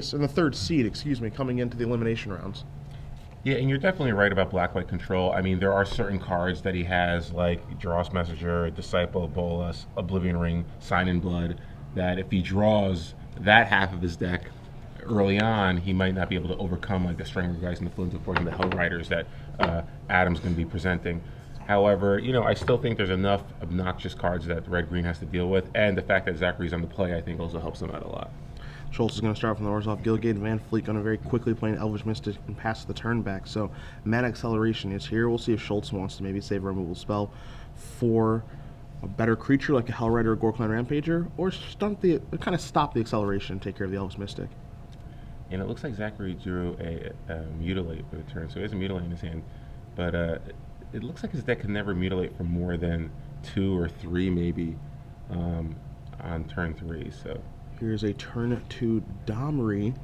place and the third seed, excuse me, coming into the elimination rounds. Yeah, and you're definitely right about Black-White Control. I mean, there are certain cards that he has, like Dross Messenger, Disciple of Bolas, Oblivion Ring, Sign in Blood, that if he draws that half of his deck early on, he might not be able to overcome like the Strangler and the Flint of Fortune, the Hell Riders that Adam's going to be presenting. However, I still think there's enough obnoxious cards that Red-Green has to deal with, and the fact that Zachary's on the play, I think, also helps him out a lot. Schulz is going to start from the Orzhov Guildgate. Van Fleet going to very quickly play an Elvish Mystic and pass the turn back. So Mana Acceleration is here. We'll see if Schulz wants to maybe save a removal spell for a better creature like a Hellrider or Gorkline Rampager, or kind of stop the acceleration and take care of the Elvish Mystic. And it looks like Zachary drew a Mutilate for the turn, so he has a Mutilate in his hand. But it looks like his deck can never Mutilate for more than 2 or 3 maybe on turn 3. So here's a turn 2 Domri.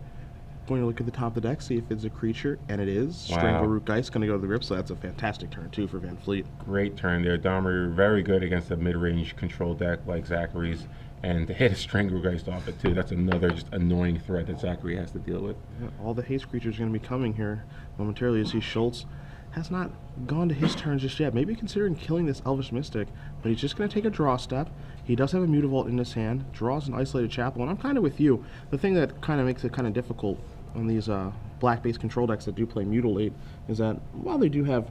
Going to look at the top of the deck, see if it's a creature, and it is. Wow. Strangleroot Geist going to go to the grip, so that's a fantastic turn 2 for Van Fleet. Great turn there. Domri very good against a mid-range control deck like Zachary's. And to hit a Stranglegeist off it too, that's another just annoying threat that Zachary has to deal with. Yeah, all the haste creatures are going to be coming here momentarily. You see Schulz has not gone to his turn just yet. Maybe considering killing this Elvish Mystic, but he's just going to take a draw step. He does have a Mutavault in his hand, draws an Isolated Chapel, and I'm kind of with you. The thing that kind of makes it kind of difficult on these black-based control decks that do play Mutilate is that while they do have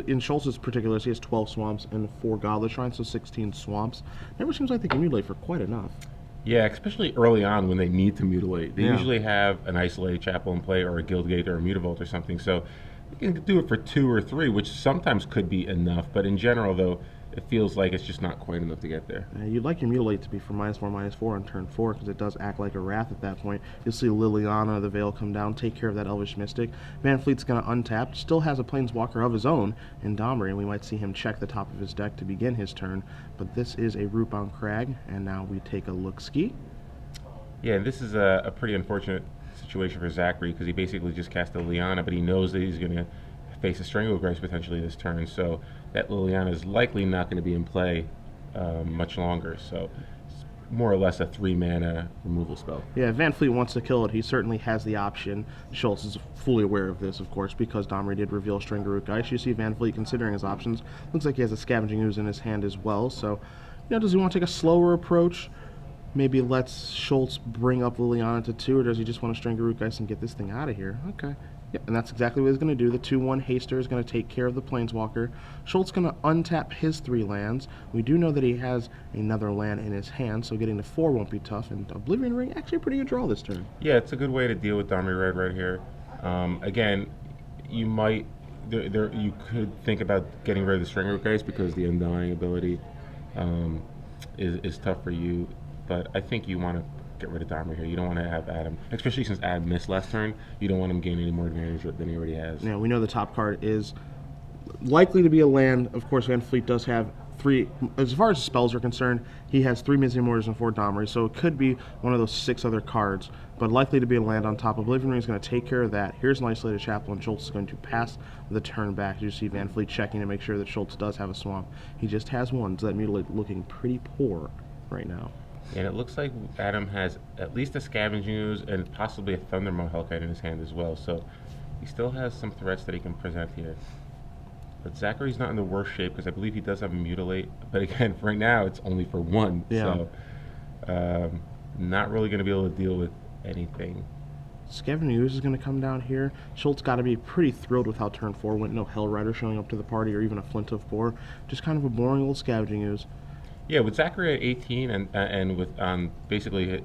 in Schulz's particular, he has 12 swamps and 4 Goblet Shrines, so 16 swamps. Never seems like they can mutilate for quite enough. Yeah, especially early on when they need to mutilate. They usually have an Isolated Chapel in play or a Guildgate or a Mutavault or something, so you can do it for 2 or 3, which sometimes could be enough, but in general, though, it feels like it's just not quite enough to get there. You'd like your Mutilate to be for -4/-4 on turn 4, because it does act like a Wrath at that point. You'll see Liliana, the Veil, come down, take care of that Elvish Mystic. Van Fleet's going to untap, still has a Planeswalker of his own in Domri, and we might see him check the top of his deck to begin his turn. But this is a Rootbound Crag, and now we take a look-ski. Yeah, this is a pretty unfortunate situation for Zachary, because he basically just cast a Liliana, but he knows that he's going to face a Stranglegeist potentially this turn, so that Liliana is likely not going to be in play much longer, so it's more or less a 3-mana removal spell. Yeah, if Van Fleet wants to kill it, he certainly has the option. Schulz is fully aware of this, of course, because Domri did reveal Strangleroot Geist. You see Van Fleet considering his options. Looks like he has a Scavenging Ooze in his hand as well, so does he want to take a slower approach? Maybe lets Schulz bring up Liliana to 2, or does he just want to Strangleroot Geist and get this thing out of here? Okay. Yep, and that's exactly what he's going to do. The 2/1 Haster is going to take care of the Planeswalker. Schulz is going to untap his 3 lands. We do know that he has another land in his hand, so getting to 4 won't be tough. And Oblivion Ring, actually a pretty good draw this turn. Yeah, it's a good way to deal with Domri Red right here. Again, you might you could think about getting rid of the Strangleroot Geist because the Undying ability is tough for you. But I think you want to get rid of Domri here. You don't want to have Adam, especially since Adam missed last turn. You don't want him gaining any more advantage than he already has. Yeah, we know the top card is likely to be a land. Of course, Van Fleet does have 3. As far as spells are concerned, he has 3 Mizzy Mortars and 4 Domri, so it could be one of those 6 other cards, but likely to be a land on top. Oblivion Ring is going to take care of that. Here's an Isolated Chapel, and Schulz is going to pass the turn back. You see Van Fleet checking to make sure that Schulz does have a swamp. He just has one, so that Mutilate looking pretty poor right now. And it looks like Adam has at least a Scavenging Ooze and possibly a Thundermaw Hellkite in his hand as well. So he still has some threats that he can present here. But Zachary's not in the worst shape because I believe he does have a Mutilate. But again, right now it's only for 1. Yeah. So not really going to be able to deal with anything. Scavenging Ooze is going to come down here. Schulz got to be pretty thrilled with how turn 4 went. No Hellrider showing up to the party or even a Flint of 4. Just kind of a boring little Scavenging Ooze. Yeah, with Zachary at 18 and with basically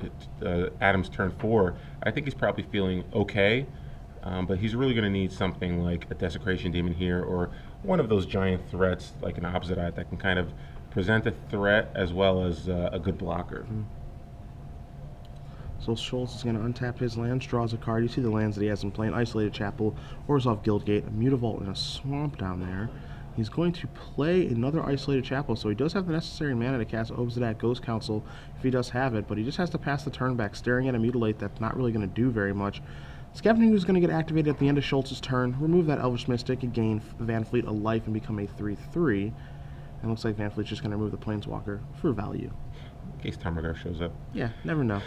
Adam's turn 4, I think he's probably feeling okay, but he's really going to need something like a Desecration Demon here or one of those giant threats like an Opposite Eye that can kind of present a threat as well as a good blocker. So Schulz is going to untap his lands, draws a card. You see the lands that he has in play: an Isolated Chapel, Orzhov Guildgate, a Mutavault, and a Swamp down there. He's going to play another Isolated Chapel, so he does have the necessary mana to cast Obsidian Ghost Council if he does have it, but he just has to pass the turn back, staring at a Mutilate that's not really going to do very much. Scavenging is going to get activated at the end of Schulz's turn, remove that Elvish Mystic, and gain Van Fleet a life and become a 3/3. And it looks like Van Fleet's just going to remove the Planeswalker for value. In case Tarmogoyf shows up. Yeah, never know.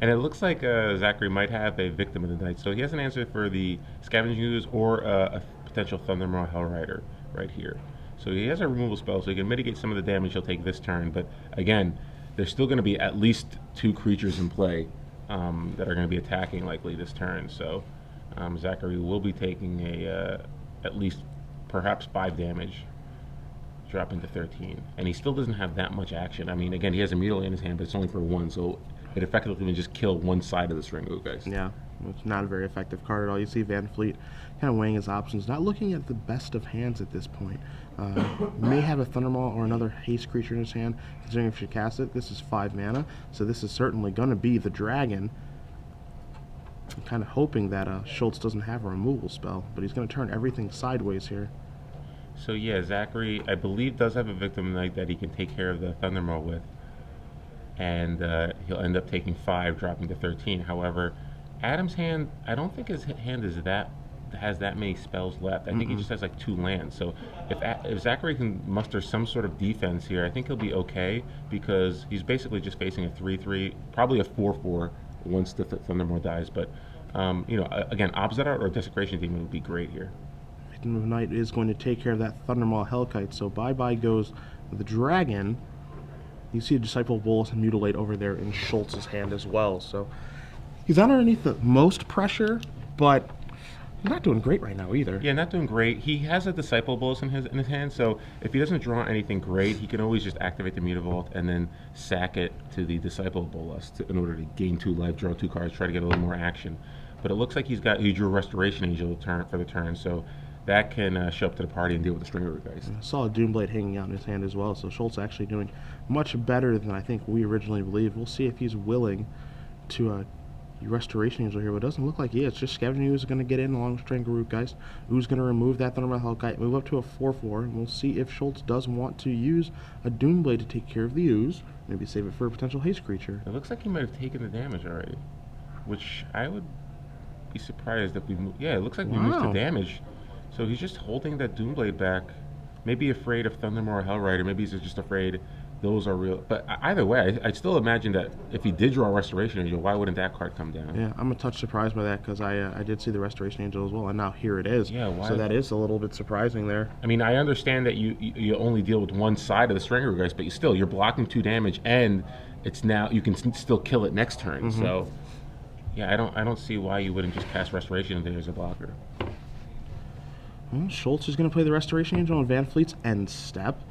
And it looks like Zachary might have a victim of the night. So he has an answer for the Scavenging Ooze or a potential Thundermaw Hellrider right here. So he has a removal spell, so he can mitigate some of the damage he'll take this turn. But again, there's still going to be at least 2 creatures in play that are going to be attacking likely this turn. So Zachary will be taking at least perhaps 5 damage, dropping to 13. And he still doesn't have that much action. I mean, again, he has a Mutilate in his hand, but it's only for 1, so it effectively can just kill one side of the String Root Geist. Yeah, it's not a very effective card at all. You see Van Fleet kind of weighing his options, not looking at the best of hands at this point. May have a Thundermaw or another haste creature in his hand, considering if she casts it. This is 5 mana, so this is certainly going to be the dragon. I'm kind of hoping that Schulz doesn't have a removal spell, but he's going to turn everything sideways here. So yeah, Zachary, I believe, does have a victim knight that he can take care of the Thundermaw with. And he'll end up taking 5, dropping to 13. However, Adam's hand, I don't think his hand has that many spells left. I think he just has like 2 lands. So if Zachary can muster some sort of defense here, I think he'll be okay, because he's basically just facing a 3/3, probably a 4/4 once the Thundermaw dies. But again, opposite art or Desecration Demon would be great here. Victim of Night is going to take care of that Thundermaw Hellkite. So bye goes the dragon. You see a Disciple of Bolas and Mutilate over there in Schultz's hand as well. So he's not underneath the most pressure, but he's not doing great right now either. Yeah, not doing great. He has a Disciple of Bolas in his hand, so if he doesn't draw anything great, he can always just activate the Mutavault and then sack it to the Disciple of Bolas in order to gain 2 life, draw 2 cards, try to get a little more action. But it looks like he drew a Restoration Angel for the turn, so that can show up to the party and deal with the String Root Geist. I saw a Doomblade hanging out in his hand as well, so Schultz actually doing much better than I think we originally believed. We'll see if he's willing to Restoration Angel here, but it doesn't look like he is. Just Scavenging Ooze is going to get in along with String Root Geist. Ooze going to remove that Thundermaw Hellkite, move up to a 4/4, and we'll see if Schultz does want to use a Doomblade to take care of the Ooze. Maybe save it for a potential haste creature. It looks like he might have taken the damage already, which I would be surprised if we move. Yeah, it looks like we moved to damage. So he's just holding that Doomblade back. Maybe afraid of Thundermaw or Hellrider. Maybe he's just afraid those are real. But either way, I still imagine that if he did draw a Restoration Angel, why wouldn't that card come down? Yeah, I'm a touch surprised by that, because I did see the Restoration Angel as well, and now here it is. Yeah, why? So that is a little bit surprising there. I mean, I understand that you only deal with one side of the String Root Geist, but you're blocking 2 damage, and it's now you can still kill it next turn. So yeah, I don't see why you wouldn't just cast Restoration Angel as a blocker. Well, Schultz is going to play the Restoration Angel on Van Fleet's end step.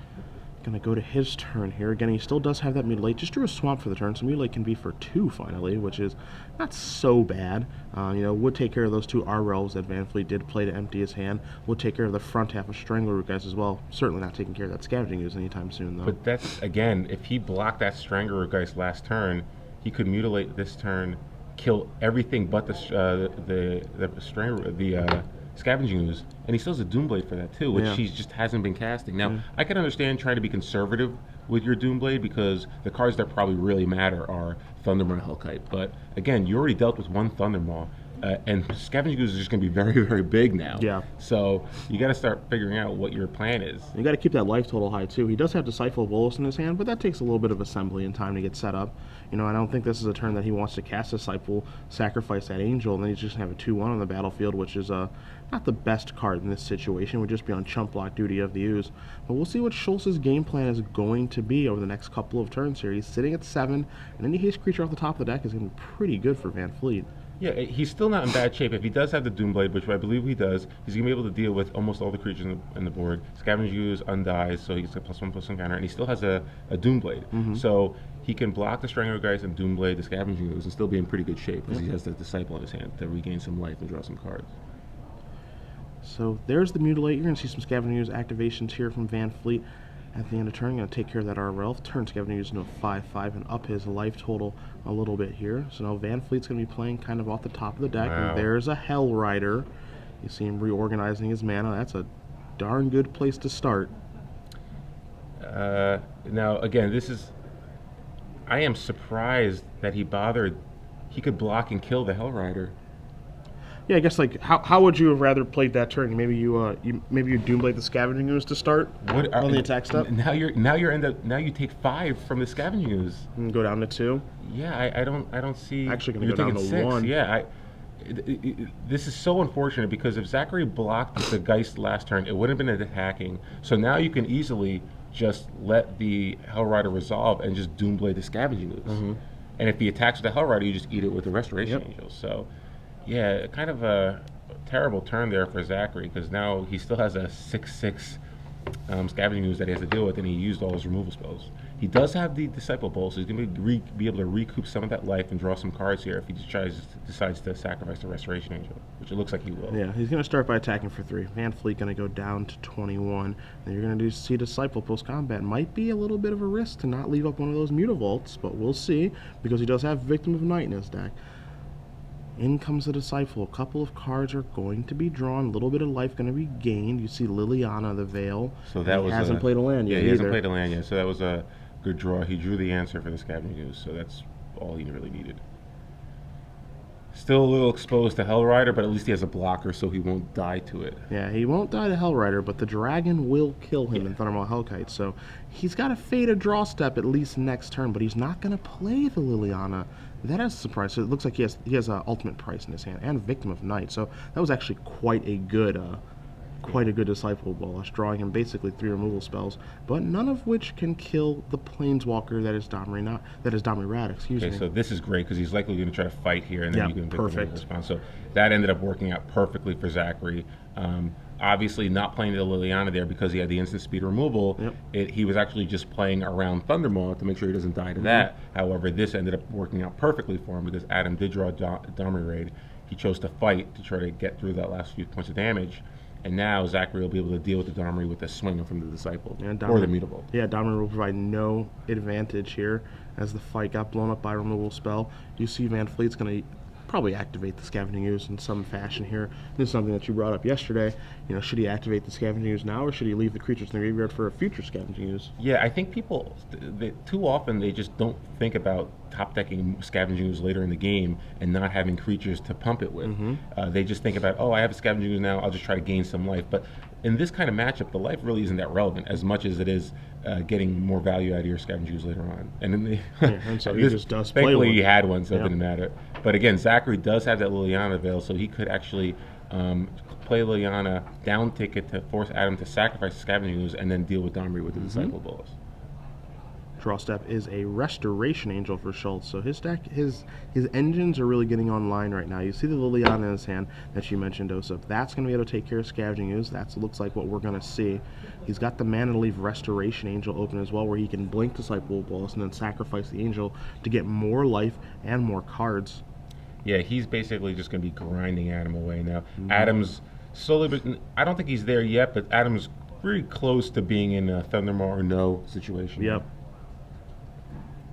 Going to go to his turn here. Again, he still does have that Mutilate. Just drew a Swamp for the turn, so Mutilate can be for 2 finally, which is not so bad. Would take care of those 2 R-Relves that Van Fleet did play to empty his hand. Would take care of the front half of Strangler Root Geist as well. Certainly not taking care of that Scavenging Ooze anytime soon, though. But that's, again, if he blocked that Strangler Root Geist last turn, he could Mutilate this turn, kill everything but the Scavenging Ooze, and he still has a Doomblade for that too, which he just hasn't been casting. Now, I can understand trying to be conservative with your Doomblade, because the cards that probably really matter are Thundermaw Hellkite. But again, you already dealt with 1 Thundermaw, and Scavenging Ooze is just going to be very, very big now. Yeah. So you got to start figuring out what your plan is. You got to keep that life total high too. He does have Disciple of Bolas in his hand, but that takes a little bit of assembly and time to get set up. I don't think this is a turn that he wants to cast Disciple, sacrifice that Angel, and then he's just going to have a 2/1 on the battlefield, which is not the best card in this situation. Would just be on chump block duty of the Ooze. But we'll see what Schultz's game plan is going to be over the next couple of turns here. He's sitting at 7, and any haste creature off the top of the deck is going to be pretty good for Van Fleet. Yeah, he's still not in bad shape. If he does have the Doomblade, which I believe he does, he's going to be able to deal with almost all the creatures in the board. Scavenging Ooze undies, so he gets a +1/+1 counter, and he still has a Doomblade. So he can block the Strangler Geist and Doomblade the Scavenging Ooze and still be in pretty good shape, because he has the Disciple in his hand to regain some life and draw some cards. So there's the Mutilate. You're going to see some Scavenging Ooze activations here from Van Fleet. At the end of turn, going to take care of that R-Relf, turn Scavenging Ooze into a 5/5 and up his life total a little bit here. So now Van Fleet's going to be playing kind of off the top of the deck. Wow. And there's a Hellrider. You see him reorganizing his mana. That's a darn good place to start. Now, again, I am surprised that he bothered. He could block and kill the Hellrider. Yeah, I guess like how would you have rather played that turn? Maybe you Doomblade the Scavenging Ooze to start What on the attack step now you take 5 from the scavenging ooze. and go down to 2. Yeah, I don't see. Actually gonna You're go down taking to 6. 1. Yeah, this is so unfortunate because if Zachary blocked the Geist last turn, it would have been attacking. So now you can easily just let the Hellrider resolve and just Doomblade the Scavenging Ooze. And if he attacks with the Hellrider, you just eat it with the Restoration Angel. So, yeah, kind of a terrible turn there for Zachary because now he still has a 6/6 Scavenging Ooze that he has to deal with, and he used all his removal spells. He does have the Disciple Bowl, so he's going to be able to recoup some of that life and draw some cards here if he decides to sacrifice the Restoration Angel, which it looks like he will. Yeah, he's going to start by attacking for 3. Van Fleet going to go down to 21. And you're going to see Disciple post-combat. Might be a little bit of a risk to not leave up one of those Mutavaults, but we'll see, because he does have Victim of Night in his deck. In comes the Disciple. A couple of cards are going to be drawn. A little bit of life going to be gained. You see Liliana, the Veil. So that he hasn't played a land yet. Yeah, he either. hasn't played a land yet, so that was a good draw. He drew the answer for the Scavenging Ooze, so that's all he really needed. Still a little exposed to Hellrider, but at least he has a blocker, so he won't die to it. Yeah, he won't die to Hellrider, but the dragon will kill him in Thundermaw Hellkite. So he's got to fade a draw step at least next turn, but he's not going to play the Liliana. That is a surprise. So it looks like he has an Ultimate Price in his hand and Victim of Night. So that was actually quite a good Disciple Bolas, drawing him basically 3 removal spells, but none of which can kill the Planeswalker that is Domri Rad. Excuse me. So this is great because he's likely going to try to fight here, and then you can perfect response. So that ended up working out perfectly for Zachary. Obviously, not playing the Liliana there because he had the instant speed removal. He was actually just playing around Thundermaw to make sure he doesn't die to that. However, this ended up working out perfectly for him because Adam did draw Domri Raid. He chose to fight to try to get through that last few points of damage. And now Zachary will be able to deal with the Domri with a swing from the Disciple or the Mutavault. Yeah, Domri will provide no advantage here as the fight got blown up by a removal spell. You see Van Fleet's going to probably activate the Scavenging Ooze in some fashion here. This is something that you brought up yesterday. Should he activate the Scavenging Ooze now, or should he leave the creatures in the graveyard for a future Scavenging Ooze? Yeah, I think people, too often, they just don't think about top-decking Scavenging Ooze later in the game and not having creatures to pump it with. They just think about, I have a Scavenging Ooze now, I'll just try to gain some life. But in this kind of matchup, the life really isn't that relevant as much as it is getting more value out of your Scavenging Ooze later on. And in the and so he just does play thankfully one. he had one, so it didn't matter. But again, Zachary does have that Liliana Veil, so he could actually play Liliana, down ticket to force Adam to sacrifice the Scavenging Ooze and then deal with Domri with the Disciple Bolas. Draw step is a Restoration Angel for Schulz. So his deck, his engines are really getting online right now. You see the Liliana in his hand that you mentioned, Osip. That's going to be able to take care of Scavenging Ooze. That looks like what we're going to see. He's got the mana to leave Restoration Angel open as well, where he can blink Disciple Bolas and then sacrifice the Angel to get more life and more cards. Yeah, he's basically just going to be grinding Adam away now. Adam's slowly, but I don't think he's there yet, but Adam's pretty close to being in a Thundermaw or no situation. Yep.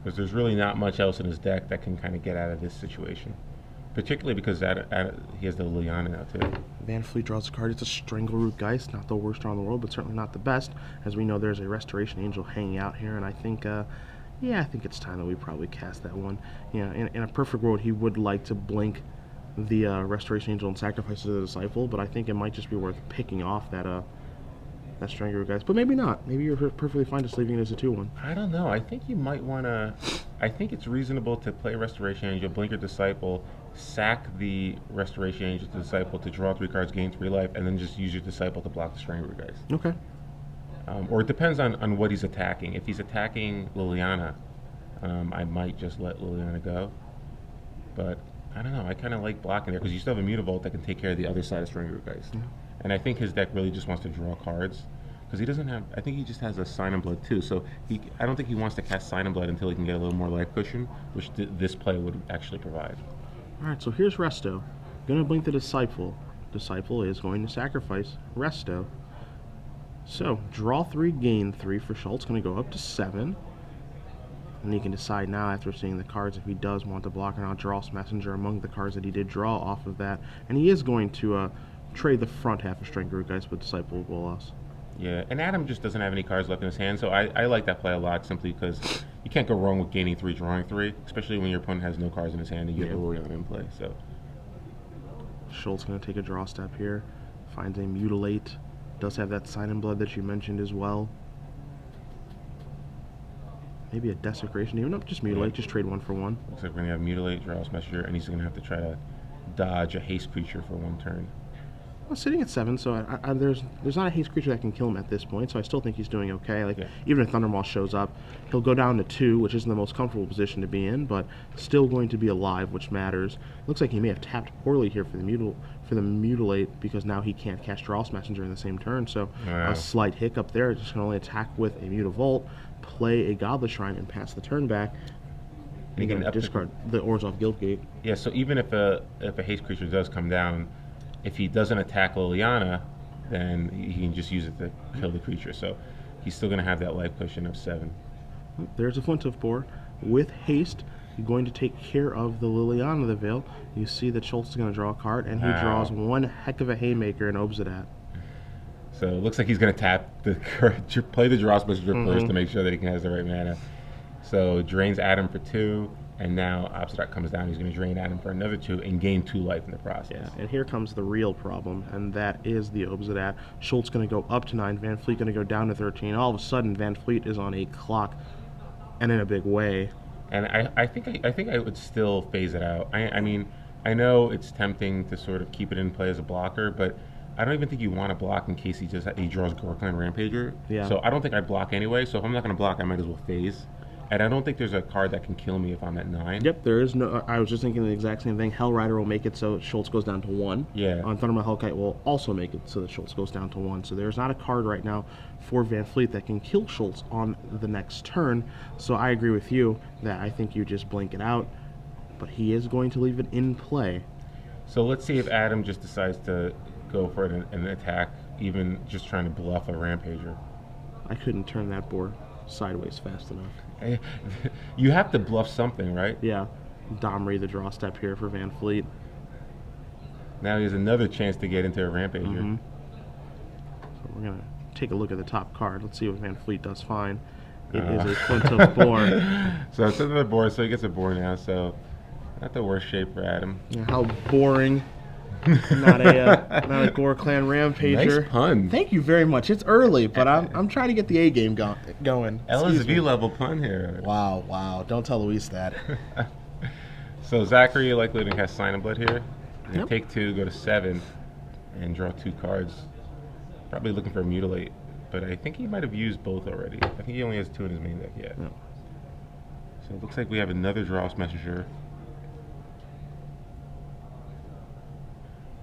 Because there's really not much else in his deck that can kind of get out of this situation. Particularly because he has the Liliana now, too. Van Fleet draws a card. It's a Strangleroot Geist. Not the worst draw in the world, but certainly not the best. As we know, there's a Restoration Angel hanging out here, and I think, I think it's time that we probably cast that one. In a perfect world, he would like to blink the Restoration Angel and sacrifice it to the Disciple, but I think it might just be worth picking off that Strangleroot Geist. But maybe not. Maybe you're perfectly fine just leaving it as a 2/1. I don't know. I think you might want to... I think it's reasonable to play Restoration Angel, blink your Disciple, sack the Restoration Angel to Disciple to draw 3 cards, gain 3 life, and then just use your Disciple to block the Strangleroot Geist. Okay. Or it depends on what he's attacking. If he's attacking Liliana, I might just let Liliana go. But I don't know. I kind of like blocking there because you still have a Mutavault that can take care of the other side of Strangleroot Geist. And I think his deck really just wants to draw cards because he doesn't have. I think he just has a Sign and Blood too. So I don't think he wants to cast Sign and Blood until he can get a little more life cushion, which this play would actually provide. All right. So here's Resto. Gonna blink the Disciple. Disciple is going to sacrifice Resto. So draw 3, gain 3 for Schulz. Going to go up to 7. And he can decide now after seeing the cards if he does want to block or not. Dross Messenger among the cards that he did draw off of that. And he is going to trade the front half of Strangleroot Geist with Disciple Bolas. Yeah, and Adam just doesn't have any cards left in his hand, so I like that play a lot simply because you can't go wrong with gaining 3, drawing 3, especially when your opponent has no cards in his hand and you have a Liliana in play. So Schulz going to take a draw step here. Finds a Mutilate. Does have that Sign in Blood that you mentioned as well. Maybe a Desecration even. Nope, just Mutilate. Just trade 1 for 1. Looks like we're going to have Mutilate, Draws Messenger, and he's going to have to try to dodge a haste creature for 1 turn. Well, sitting at 7, so there's not a haste creature that can kill him at this point, so I still think he's doing okay. Like, even if Thundermaw shows up, he'll go down to 2, which isn't the most comfortable position to be in, but still going to be alive, which matters. Looks like he may have tapped poorly here for the Mutilate, because now he can't cast Dross Messenger in the same turn, so a slight hiccup there. Just can only attack with a Mutavolt, play a Godless Shrine, and pass the turn back. And you're going to discard the Orzhov Guildgate. Yeah, so even if a haste creature does come down, if he doesn't attack Liliana, then he can just use it to kill the creature. So he's still going to have that life cushion of 7. There's a Flint of Boar. With haste, you're going to take care of the Liliana of the Veil. You see that Schulz is going to draw a card, and he draws one heck of a haymaker in Obsidat. So it looks like he's going to tap play the Dross Messenger first to make sure that he has the right mana. So drains Adam for 2. And now Obsidat comes down, he's going to drain Adam for another 2 and gain 2 life in the process. Yeah, and here comes the real problem, and that is the Obsidat. Schulz going to go up to 9, Van Fleet going to go down to 13. All of a sudden, Van Fleet is on a clock, and in a big way. And I think I would still phase it out. I mean, I know it's tempting to sort of keep it in play as a blocker, but I don't even think you want to block in case he draws Gorkland Rampager. Yeah. So I don't think I'd block anyway, so if I'm not going to block, I might as well phase. And I don't think there's a card that can kill me if I'm at 9. Yep, there is no. I was just thinking the exact same thing. Hellrider will make it so Schulz goes down to 1. Yeah. On Thundermaw Hellkite will also make it so that Schulz goes down to 1. So there's not a card right now for Van Fleet that can kill Schulz on the next turn. So I agree with you that I think you just blink it out. But he is going to leave it in play. So let's see if Adam just decides to go for an attack, even just trying to bluff a Rampager. I couldn't turn that board sideways fast enough. You have to bluff something, right? Yeah. Domri, the draw step here for Van Fleet. Now he has another chance to get into a Rampager. So we're going to take a look at the top card. Let's see what Van Fleet does fine. It is a Flint of Boar. So it's another board, so he gets a board now, so not the worst shape for Adam. Yeah, how boring. not a Gore Clan Rampager. Nice pun. Thank you very much. It's early, but I'm trying to get the A game going. LSV level pun here. Wow. Don't tell Luis that. So Zachary likely to cast Sign of Blood here. Yep. Take 2, go to 7, and draw 2 cards. Probably looking for a Mutilate, but I think he might have used both already. I think he only has 2 in his main deck yet. Yep. So it looks like we have another Dross Messenger.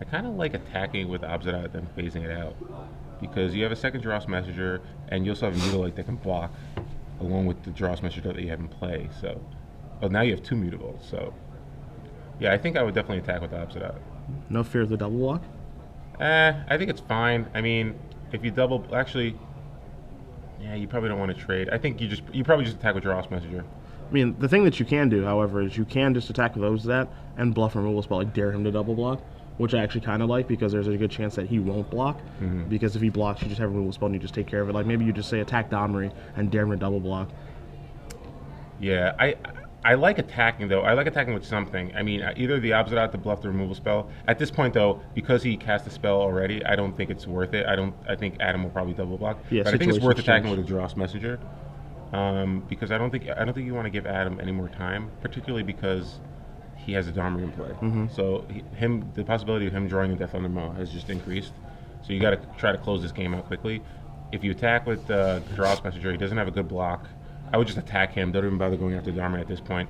I kind of like attacking with Obsidat then phasing it out, because you have a second Dross Messenger, and you also have a Mutilate that can block, along with the Dross Messenger that you have in play. So, well, now you have 2 Mutavolts. So, yeah, I think I would definitely attack with Obsidat. No fear of the double block? I think it's fine. I mean, if you actually, yeah, you probably don't want to trade. I think you probably just attack with Dross Messenger. I mean, the thing that you can do, however, is you can just attack with Obsidat and bluff removal spell, like dare him to double block, which I actually kind of like, because there's a good chance that he won't block. Because if he blocks, you just have a removal spell and you just take care of it. Like maybe you just say attack Domri and dare him to double block. Yeah, I like attacking though. I like attacking with something. I mean, either the Obsidat to bluff the removal spell. At this point though, because he cast the spell already, I don't think it's worth it. I think Adam will probably double block. Yeah, but I think it's worth attacking change. with a Dross Messenger. Because I don't think you want to give Adam any more time, particularly because he has a Domri in play. So the possibility of him drawing into Thundermaw has just increased. So you got to try to close this game out quickly. If you attack with Dross Messenger, he doesn't have a good block. I would just attack him. Don't even bother going after Domri at this point.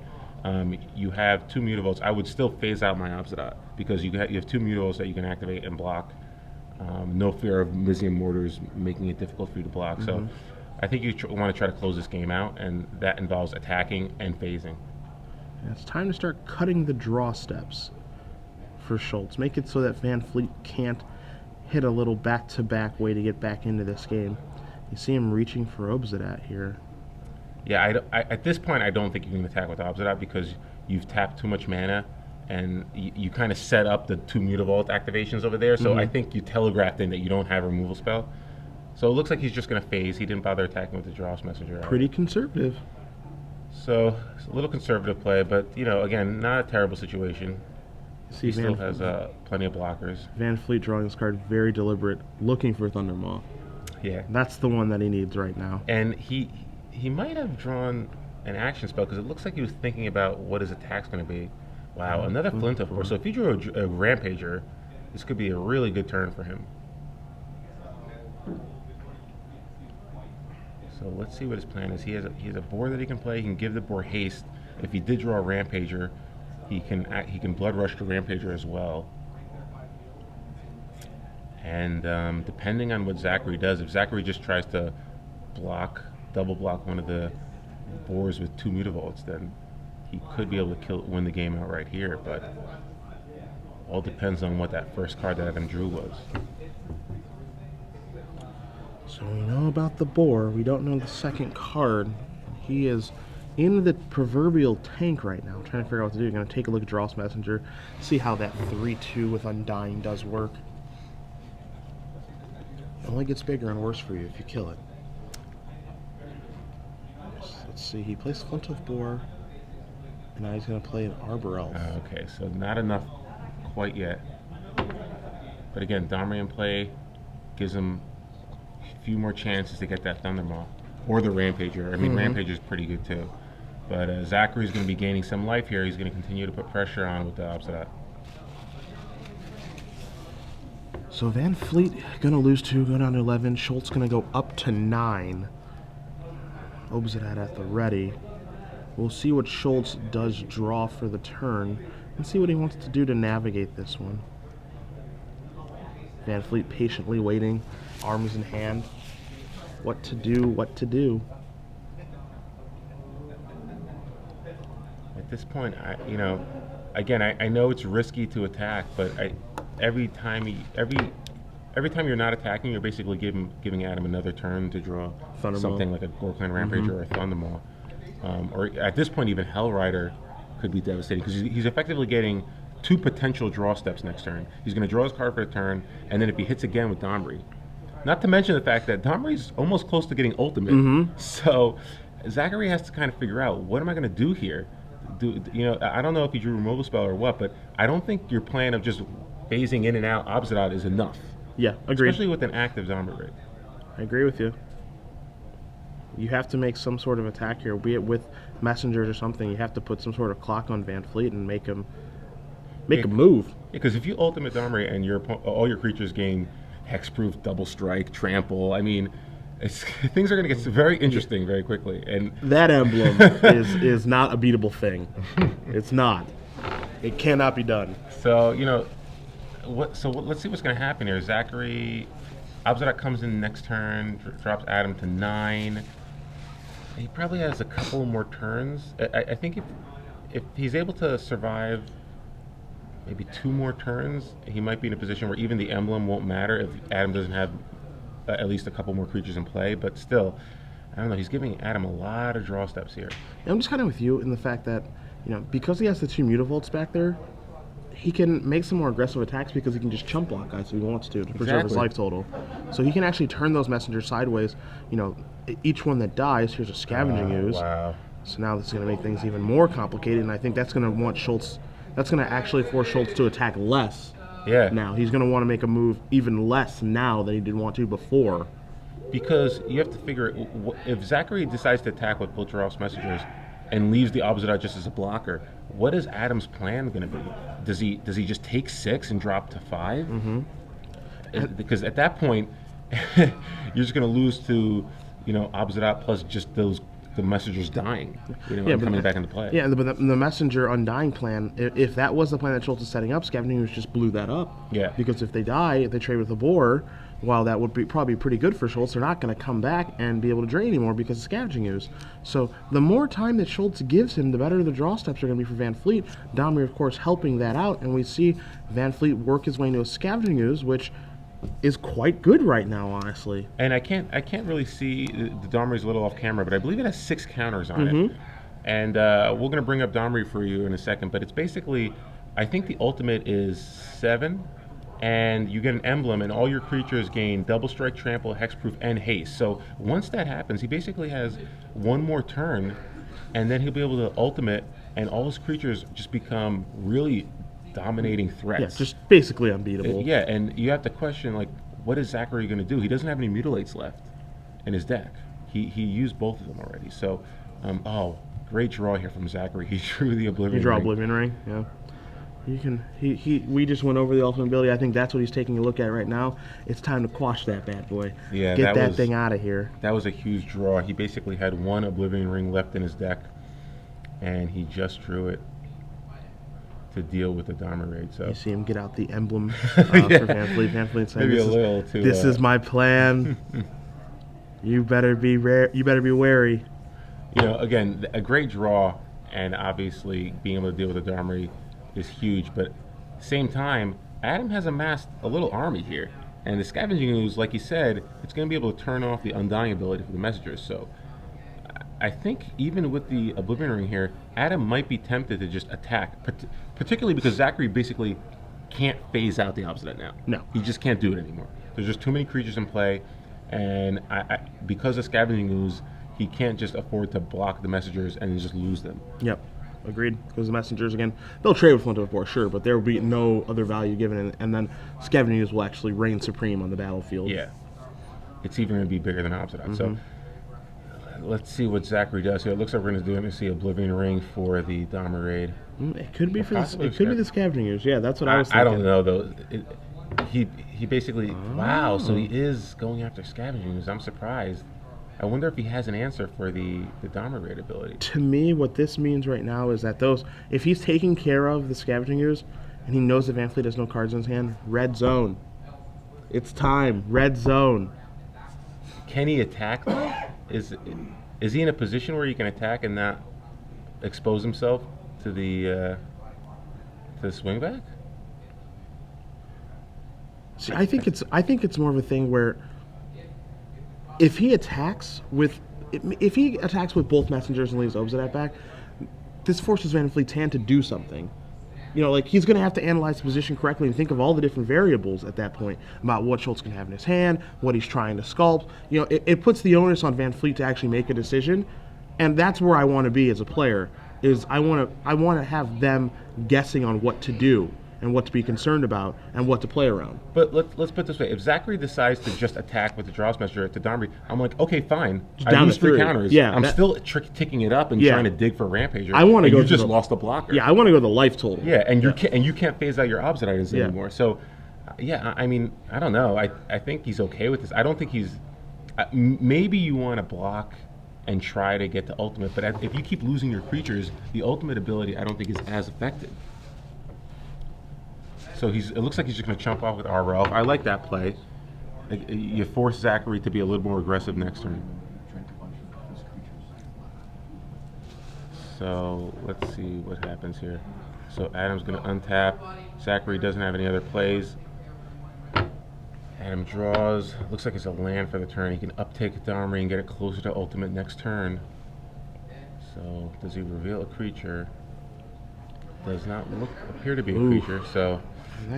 You have 2 Mutavotes. I would still phase out my Obsidat, because you have 2 Mutavotes that you can activate and block. No fear of Mysian Mortars making it difficult for you to block. So I think you want to try to close this game out, and that involves attacking and phasing. It's time to start cutting the draw steps for Schulz. Make it so that Van Fleet can't hit a little back-to-back way to get back into this game. You see him reaching for Obsidat here. Yeah, at this point, I don't think you can attack with Obsidat, because you've tapped too much mana, and you kind of set up the 2 Mutavault activations over there. So I think you telegraphed in that you don't have a removal spell. So it looks like he's just going to phase. He didn't bother attacking with the Dross Messenger. Pretty conservative. So it's a little conservative play, but again, not a terrible situation. See He still has plenty of blockers. Van Fleet drawing this card, very deliberate, looking for Thundermaw. Yeah. That's the one that he needs right now. And he might have drawn an action spell because it looks like he was thinking about what his attack's going to be. Wow, another Flint, of course. So if he drew a Rampager, this could be a really good turn for him. So let's see what his plan is. He has a board that he can play. He can give the board haste. If he did draw a Rampager, he can Blood Rush to Rampager as well. And depending on what Zachary does, if Zachary just tries to double block one of the boars with 2 Mutavolts, then he could be able to win the game outright here. But all depends on what that first card that Adam drew was. So we know about the boar. We don't know the second card. He is in the proverbial tank right now, trying to figure out what to do. You're going to take a look at Dross Messenger, see how that 3-2 with Undying does work. It only gets bigger and worse for you if you kill it. Let's see, he plays Flint of Boar, and now he's going to play an Arbor Elf. Okay, so not enough quite yet. But again, Domri in play gives him a few more chances to get that Thundermaw. Or the Rampager. I mean, Rampager's pretty good too. But Zachary's going to be gaining some life here. He's going to continue to put pressure on with the Obsidian. So Van Fleet going to lose 2, go down to 11. Schulz going to go up to 9. Obsidian at the ready. We'll see what Schulz does draw for the turn and see what he wants to do to navigate this one. Van Fleet patiently waiting, arms in hand. What to do, what to do. At this point, again, I know it's risky to attack, but every time you're not attacking, you're basically giving Adam another turn to draw something like a Gorkland Rampager or a Thundermaw. Or at this point, even Hellrider could be devastating because he's effectively getting 2 potential draw steps next turn. He's going to draw his card for a turn, and then if he hits again with Domri. Not to mention the fact that Domri's almost close to getting ultimate. So Zachary has to kind of figure out, what am I going to do here? I don't know if he drew a removal spell or what, but I don't think your plan of just phasing in and out Obsidian is enough. Yeah, agreed. Especially with an active Domri rig. I agree with you. You have to make some sort of attack here, be it with messengers or something. You have to put some sort of clock on Van Fleet and make him move. Because if you ultimate Domri and all your creatures gain hexproof, double strike, trample, I mean, things are going to get very interesting very quickly. And that emblem is not a beatable thing. It's not. It cannot be done. So let's see what's going to happen here. Zachary, Obsidian comes in next turn, drops Adam to 9. He probably has a couple more turns. I think if he's able to survive maybe 2 more turns, he might be in a position where even the emblem won't matter if Adam doesn't have at least a couple more creatures in play. But still, I don't know. He's giving Adam a lot of draw steps here. I'm just kind of with you in the fact that, because he has the 2 Mutavolts back there, he can make some more aggressive attacks because he can just chump block guys if he wants to preserve his life total. So he can actually turn those messengers sideways. Each one that dies, here's a Scavenging Ooze. Wow. So now this is going to make things even more complicated, and I think that's going to want Schulz. That's going to actually force Schulz to attack less. Yeah. Now he's going to want to make a move even less now than he did want to before. Because you have to figure, if Zachary decides to attack with Dross Messengers and leaves the Obsidian just as a blocker, what is Adam's plan going to be? Does he just take 6 and drop to 5? Because at that point, you're just going to lose to, Obsidian plus just the messengers dying, and coming back into play. Yeah, but the messenger Undying plan, if that was the plan that Schulz is setting up, Scavenging Ooze just blew that up. Yeah. Because if they die, if they trade with the boar, while that would be probably pretty good for Schulz, they're not going to come back and be able to drain anymore because of Scavenging Ooze. So the more time that Schulz gives him, the better the draw steps are going to be for Van Fleet. Domri, of course, helping that out, and we see Van Fleet work his way into a Scavenging Ooze, which is quite good right now, honestly. And I can't really see the Domri's a little off camera, but I believe it has 6 counters on it. And we're going to bring up Domri for you in a second, but it's basically, I think the ultimate is 7, and you get an emblem, and all your creatures gain double strike, trample, hexproof, and haste. So once that happens, he basically has 1 more turn, and then he'll be able to ultimate, and all his creatures just become really dominating threats. Yeah, just basically unbeatable. Yeah, and you have to question, like, what is Zachary going to do? He doesn't have any mutilates left in his deck. He used both of them already. So, oh, great draw here from Zachary. He drew the Oblivion You draw Ring. Oblivion Ring, yeah. You can. We just went over the ultimate ability. I think that's what he's taking a look at right now. It's time to quash that bad boy. Yeah, get that thing out of here. That was a huge draw. He basically had one Oblivion Ring left in his deck, and he just drew it to deal with the Dharma Raid. So you see him get out the emblem for Van Fleet. Van Fleet saying, maybe a little too. This is my plan. You better be You better be wary. You know, again, a great draw, and obviously being able to deal with the Dharma Raid is huge, but same time, Adam has amassed a little army here, and the Scavenging Ooze, like he said, it's going to be able to turn off the Undying ability for the messengers. So I think even with the Oblivion Ring here, Adam might be tempted to just attack, particularly because Zachary basically can't phase out the Obsidian now. No. He just can't do it anymore. There's just too many creatures in play, and because of Scavenging Ooze, he can't just afford to block the messengers and just lose them. Yep. Agreed. Because the messengers, again, they'll trade with Flint of War, sure, but there will be no other value given, and then Scavenging Ooze will actually reign supreme on the battlefield. Yeah. It's even going to be bigger than Obsidian. So let's see what Zachary does here. It looks like we're going to see Oblivion Ring for the Dharma Raid. It could be it could be the Scavenging Ooze. Yeah, that's what I was thinking. I don't know, though. He basically... Wow, so he is going after Scavenging Ooze. I'm surprised. I wonder if he has an answer for the Dharma Raid ability. To me, what this means right now is that if he's taking care of the Scavenging Ooze, and he knows that Van Fleet has no cards in his hand, red zone. It's time. Red zone. Can he attack, though? Is he in a position where he can attack and not expose himself to the swing back? See, I think it's more of a thing where if he attacks with both messengers and leaves Obsidian back, this forces Van Fleet's hand to do something. You know, like, he's going to have to analyze the position correctly and think of all the different variables at that point about what Schulz can have in his hand, what he's trying to sculpt. You know, it puts the onus on Van Fleet to actually make a decision, and that's where I want to be as a player. Is I want to have them guessing on what to do and what to be concerned about and what to play around. But let's put it this way: if Zachary decides to just attack with the Draws Messenger to Dharma, I'm like, okay, fine. Just I down lose to 3 3. counters. Yeah, I'm still ticking it up and trying to dig for Rampager. I want to go. You just lost a blocker. Yeah, I want to go the life total. Yeah, and you can't phase out your Obsidians anymore. So, yeah, I mean, I don't know. I think he's okay with this. I don't think he's. Maybe you want to block and try to get to ultimate, but if you keep losing your creatures, the ultimate ability I don't think is as effective. So it looks like he's just going to chump off with Arbor Elf. I like that play. You force Zachary to be a little more aggressive next turn. So let's see what happens here. So Adam's going to untap. Zachary doesn't have any other plays. Adam draws. Looks like it's a land for the turn. He can uptake Dharma and get it closer to ultimate next turn. So does he reveal a creature? Does not appear to be a creature. So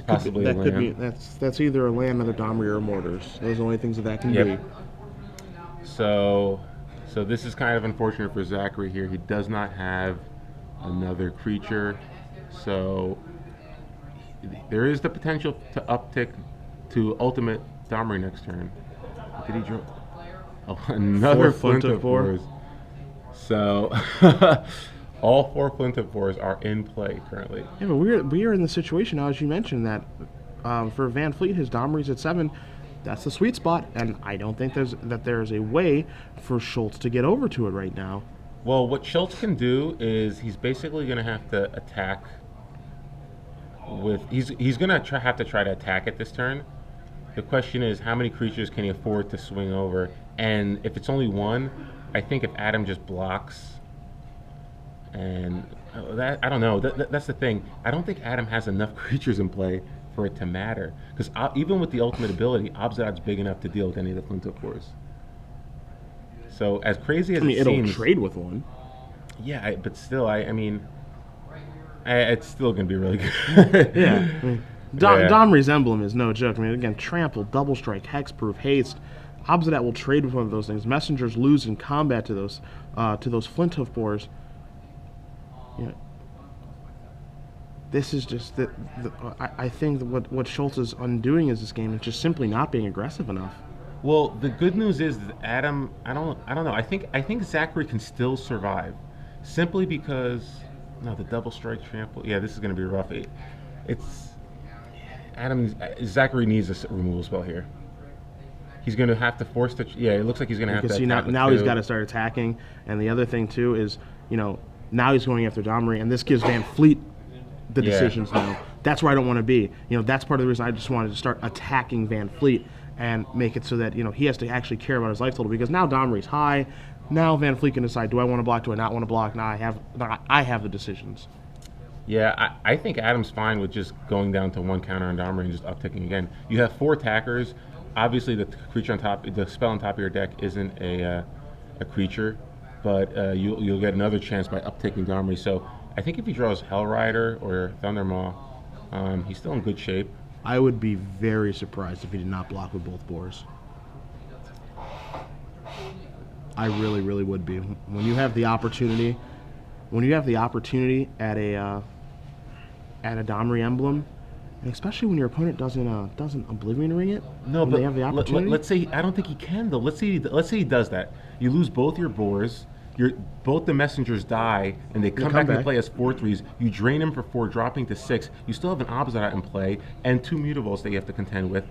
possibly a land. That's either a land, another Domri, or Mortars. Those are the only things that can be. So this is kind of unfortunate for Zachary here. He does not have another creature. So there is the potential to uptick to ultimate Domri next turn. What did he draw? Oh, another Flint of Fours. So all 4 Flint of Fours are in play currently. Yeah, but we are in the situation now, as you mentioned, that for Van Fleet, his Domri's at 7. That's the sweet spot, and I don't think there's a way for Schulz to get over to it right now. Well, what Schulz can do is he's basically going to have to attack with he's going to have to try to attack it this turn. The question is, how many creatures can he afford to swing over? And if it's only 1, I think if Adam just blocks, and that I don't know. That's the thing. I don't think Adam has enough creatures in play for it to matter. Because even with the ultimate ability, Obzad's big enough to deal with any of the Flint of Fours. So as crazy as it it'll seems, trade with 1. Yeah, but still, I mean, it's still going to be really good. Yeah. Domri's emblem is no joke. I mean, again, trample, double strike, hexproof, haste. Obsidat will trade with one of those things. Messengers lose in combat to those Flint Hoof Boars. Yeah. this is just I think that what Schulz is undoing is this game is just simply not being aggressive enough. Well, the good news is that Adam. I don't know. I think Zachary can still survive, simply because no, the double strike trample. Yeah, this is going to be rough. It's Adam. Zachary needs a removal spell here. He's going to have to force the. Yeah, it looks like he's going to have to. See now he's got to start attacking, and the other thing too is now he's going after Domri, and this gives Van Fleet the decisions now. That's where I don't want to be. That's part of the reason I just wanted to start attacking Van Fleet and make it so that he has to actually care about his life total, because now Domri's high. Now Van Fleet can decide: do I want to block? Do I not want to block? Now I have the decisions. Yeah, I think Adam's fine with just going down to one counter on Domri and just upticking again. You have 4 attackers. Obviously, the creature on top, the spell on top of your deck isn't a creature, but you'll get another chance by uptaking Domri. So I think if he draws Hellrider or Thundermaw, he's still in good shape. I would be very surprised if he did not block with both boars. I really, really would be. When you have the opportunity at a Domri emblem, and especially when your opponent doesn't Oblivion Ring it. No, but they have the opportunity. Let's say I don't think he can though. Let's say he does that. You lose both your boars. Both the messengers die, and they come back into play as 4/3s. You drain them for 4, dropping to 6. You still have an Obsidian in play and 2 mutables that you have to contend with.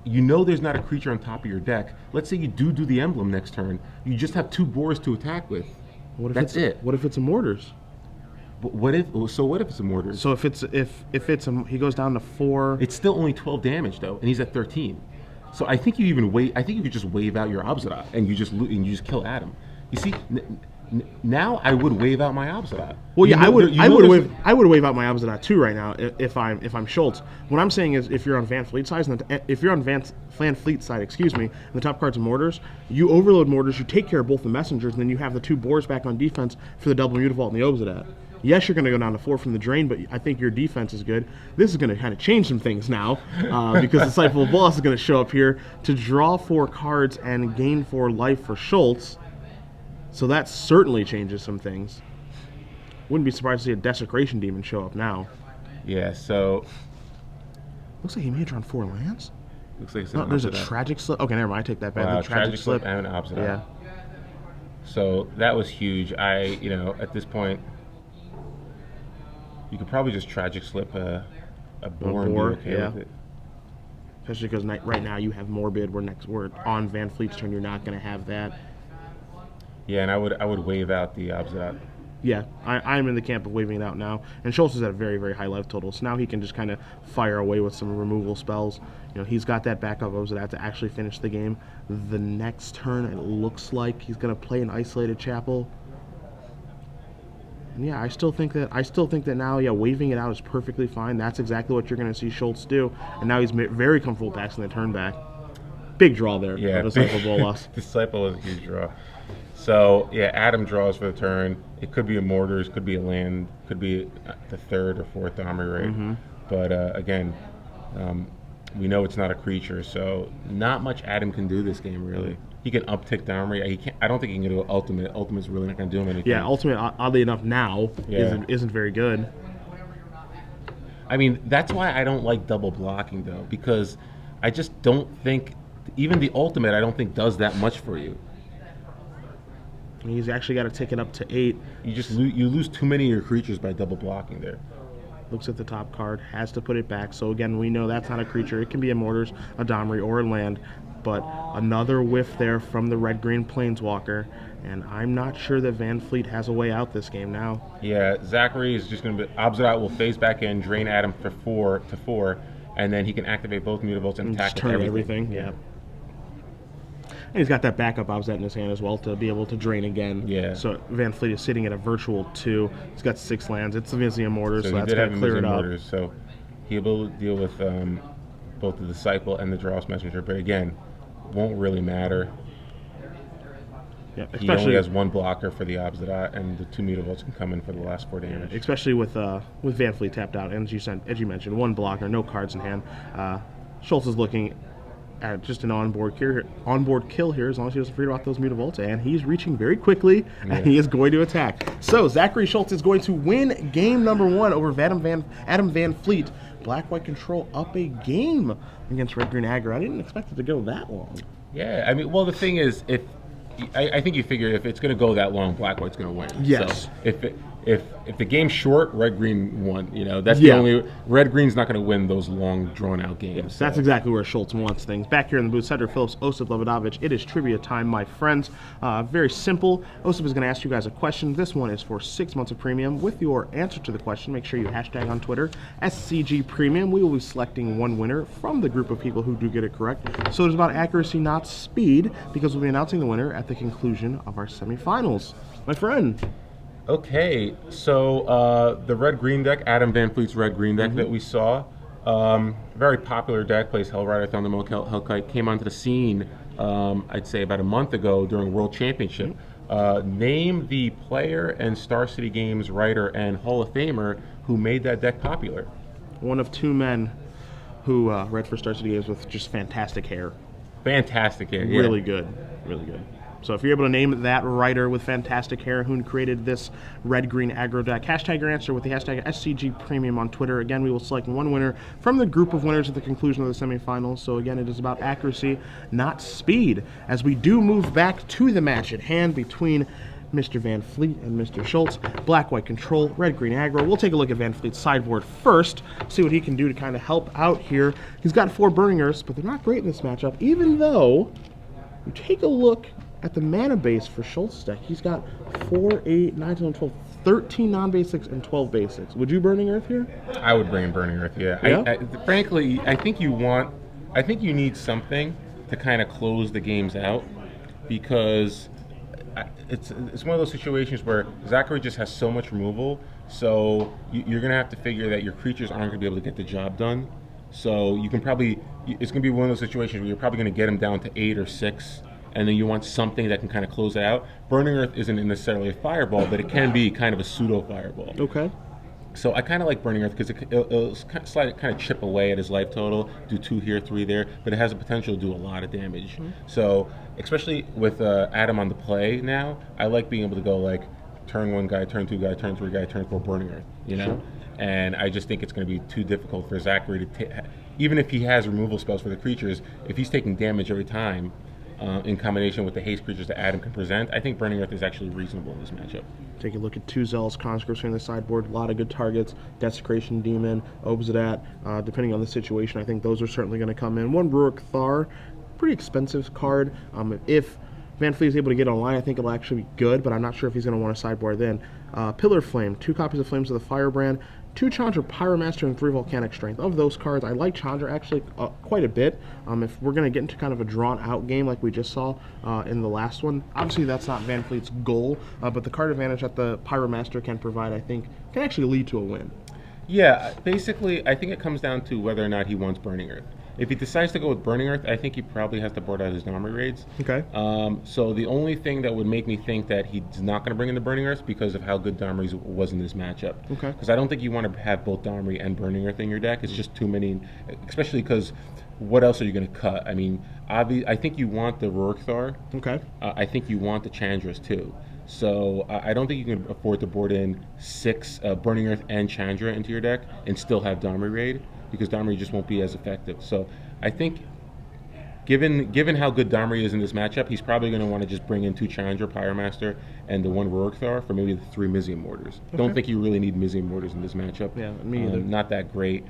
There's not a creature on top of your deck. Let's say you do the emblem next turn. You just have 2 boars to attack with. That's it. What if it's a Mortars? What if it's a Mortars? So he goes down to 4. It's still only 12 damage though, and he's at 13. So I think you could just wave out your Obsidian and you just kill Adam. You see, now I would wave out my Obsidian. Well, yeah, I would wave out my Obsidian too right now if I'm Schulz. What I'm saying is, if you're on Van Fleet side, excuse me, and the top card's Mortars, you overload Mortars, you take care of both the messengers, and then you have the 2 boars back on defense for the double Mutavault and the Obsidian. Yes, you're going to go down to 4 from the drain, but I think your defense is good. This is going to kind of change some ththings now, because the Disciple of Bolas is going to show up here to draw 4 cards and gain 4 life for Schulz. So that certainly changes some things. Wouldn't be surprised to see a Desecration Demon show up now. Yeah, so... Looks like he may have drawn 4 lands. Looks like no, there's a Tragic Slip. Okay, never mind, I take that back. Wow, the Tragic Slip and an Obsidian. Yeah. So that was huge. At this point, you could probably just Tragic Slip a boar and be okay with it. Especially because right now you have Morbid. We're on Van Fleet's turn. You're not going to have that. Yeah, and I would wave out the Obsidian. Yeah, I'm in the camp of waving it out now. And Schulz is at a very, very high life total, so now he can just kind of fire away with some removal spells. He's got that backup Obsidian to actually finish the game. The next turn, it looks like he's going to play an Isolated Chapel. And yeah, I still think that now, waving it out is perfectly fine. That's exactly what you're going to see Schulz do. And now he's very comfortable passing the turn back. Big draw there. Yeah, Disciple Bolas. Disciple was a huge draw. So, yeah, Adam draws for the turn. It could be a Mortars, could be a land, could be the 3rd or 4th army raid. Mm-hmm. But, again, we know it's not a creature, so not much Adam can do this game, really. He can uptick Domri. I don't think he can do Ultimate. Ultimate's really not going to do him anything. Yeah, Ultimate, oddly enough, now isn't very good. I mean, that's why I don't like double blocking, though, because I just don't think, even the Ultimate, I don't think does that much for you. He's actually got to take it up to 8. You lose too many of your creatures by double blocking there. Looks at the top card, has to put it back. So again, we know that's not a creature. It can be a Mortars, a Domri, or a land. But another whiff there from the red-green Planeswalker. And I'm not sure that Van Fleet has a way out this game now. Yeah, Zachary is just going to be... Obsidian will phase back in, drain Adam for 4, and then he can activate both mutables and attack turn everything. Yeah. And he's got that backup Obsidian in his hand as well to be able to drain again. Yeah. So Van Fleet is sitting at a virtual 2. He's got 6 lands. It's the Visium Mortars, so that's going to clear it up. So he'll be able to deal with both the Disciple and the Dross Messenger, but again, won't really matter. Yeah, he only has 1 blocker for the Obsidian, and the 2 mutables can come in for the last 4 damage. Especially with Van Fleet tapped out, and as you mentioned, 1 blocker, no cards in hand. Schulz is looking just an onboard kill here, as long as he doesn't forget about those Mutavaults, and he's reaching very quickly, and he is going to attack. So Zachary Schulz is going to win game number 1 over Adam Van Fleet. Black-white control up a game against red-green aggro. I didn't expect it to go that long. Yeah, I mean, well, the thing is, I think you figure if it's going to go that long, black-white's going to win. Yes. So if the game's short, red-green won. That's the only. Red-green's not going to win those long, drawn-out games. Yes, that's exactly where Schulz wants things. Back here in the booth, Cedric Phillips, Osip Levidovic. It is trivia time, my friends. Very simple. Osip is going to ask you guys a question. This one is for 6 months of premium. With your answer to the question, make sure you hashtag on Twitter SCG Premium. We will be selecting one winner from the group of people who do get it correct. So it's about accuracy, not speed, because we'll be announcing the winner at the conclusion of our semifinals. My friend. Okay, so the red-green deck, Adam Van Fleet's red-green deck that we saw, very popular deck, plays Hellrider, Thundermoke, Hellkite, came onto the scene, I'd say about a month ago during World Championship. Name the player and Star City Games writer and Hall of Famer who made that deck popular. One of 2 men who read for Star City Games with just fantastic hair. Fantastic hair, yeah. Really good, really good. So if you're able to name that writer with fantastic hair who created this red-green aggro deck, hashtag your answer with the hashtag SCG Premium on Twitter. Again, we will select one winner from the group of winners at the conclusion of the semifinals. So again, it is about accuracy, not speed, as we do move back to the match at hand between Mr. Van Fleet and Mr. Schulz. Black-white control, red-green aggro. We'll take a look at Van Fleet's sideboard first, see what he can do to kind of help out here. He's got 4 Burning Earths, but they're not great in this matchup, even though you take a look at the mana base for Schultz's deck. He's got 4, 8, 9, 10, 12, 13 non-basics and 12 basics. Would you Burning Earth here? I would bring in Burning Earth, yeah. Frankly, I think you need something to kind of close the games out, because it's one of those situations where Zachary just has so much removal, so you're going to have to figure that your creatures aren't going to be able to get the job done. So it's going to be one of those situations where you're probably going to get him down to 8 or 6, and then you want something that can kind of close it out. Burning Earth isn't necessarily a fireball, but it can be kind of a pseudo fireball. Okay. So I kind of like Burning Earth because it'll kind of chip away at his life total, do 2 here, 3 there, but it has the potential to do a lot of damage. Mm-hmm. So especially with Adam on the play now, I like being able to go like turn 1 guy, turn 2 guy, turn 3 guy, turn 4 Burning Earth, Sure. And I just think it's going to be too difficult for Zachary to even if he has removal spells for the creatures, if he's taking damage every time, in combination with the haste creatures that Adam can present, I think Burning Earth is actually reasonable in this matchup. Take a look at 2 Zealous Conscripts in the sideboard. A lot of good targets. Desecration Demon, Obsidat. Depending on the situation, I think those are certainly going to come in. 1 Rurik Thar, pretty expensive card. If Van Fleet is able to get online, I think it'll actually be good, but I'm not sure if he's going to want to sideboard then. Pillar Flame, 2 copies of Flames of the Firebrand, 2 Chandra Pyromaster, and 3 Volcanic Strength. Of those cards, I like Chandra actually quite a bit. If we're going to get into kind of a drawn-out game like we just saw in the last one, obviously that's not Van Fleet's goal, but the card advantage that the Pyromaster can provide, I think, can actually lead to a win. Yeah, basically, I think it comes down to whether or not he wants Burning Earth. If he decides to go with Burning Earth, I think he probably has to board out his Domri raids. Okay. So the only thing that would make me think that he's not going to bring in the Burning Earth because of how good Domri was in this matchup. Okay. Because I don't think you want to have both Domri and Burning Earth in your deck. It's just too many, especially because what else are you going to cut? I mean, I think you want the Rurik Thar. Okay. I think you want the Chandras too. So I don't think you can afford to board in 6 Burning Earth and Chandra into your deck and still have Domri raid, because Domri just won't be as effective. So I think, given how good Domri is in this matchup, he's probably going to want to just bring in 2 Chandra Pyromaster and the 1 Rurik Thar for maybe the 3 Mizium Mortars. Okay. Don't think you really need Mizium Mortars in this matchup. Yeah, me either. Not that great.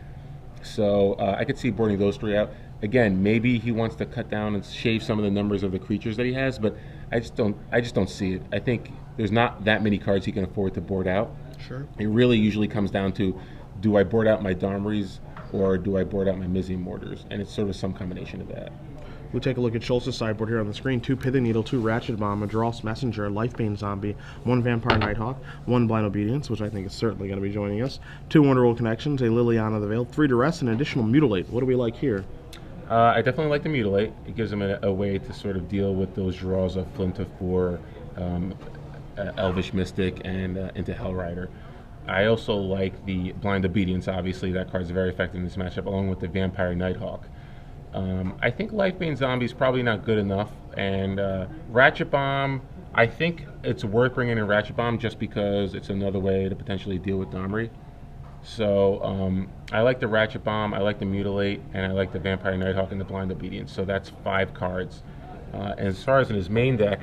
So I could see boarding those 3 out. Again, maybe he wants to cut down and shave some of the numbers of the creatures that he has, but I just don't see it. I think there's not that many cards he can afford to board out. Sure. It really usually comes down to, do I board out my Domris or do I board out my Mizium Mortars? And it's sort of some combination of that. We'll take a look at Schultz's sideboard here on the screen. 2 Pithing Needle, 2 Ratchet Bomb, a Dross Messenger, Lifebane Zombie, 1 Vampire Nighthawk, 1 Blind Obedience, which I think is certainly going to be joining us, 2 Wonderworld Connections, a Liliana the Veil, 3 Duress, and an additional Mutilate. What do we like here? I definitely like the Mutilate. It gives him a way to sort of deal with those draws of Flint of 4, Elvish Mystic, and into Hellrider. I also like the Blind Obedience, obviously. That card's very effective in this matchup, along with the Vampire Nighthawk. I think Life Bane Zombie is probably not good enough, and Ratchet Bomb, I think it's worth bringing in Ratchet Bomb just because it's another way to potentially deal with Domri. So I like the Ratchet Bomb, I like the Mutilate, and I like the Vampire Nighthawk and the Blind Obedience. So that's 5 cards. And as far as in his main deck,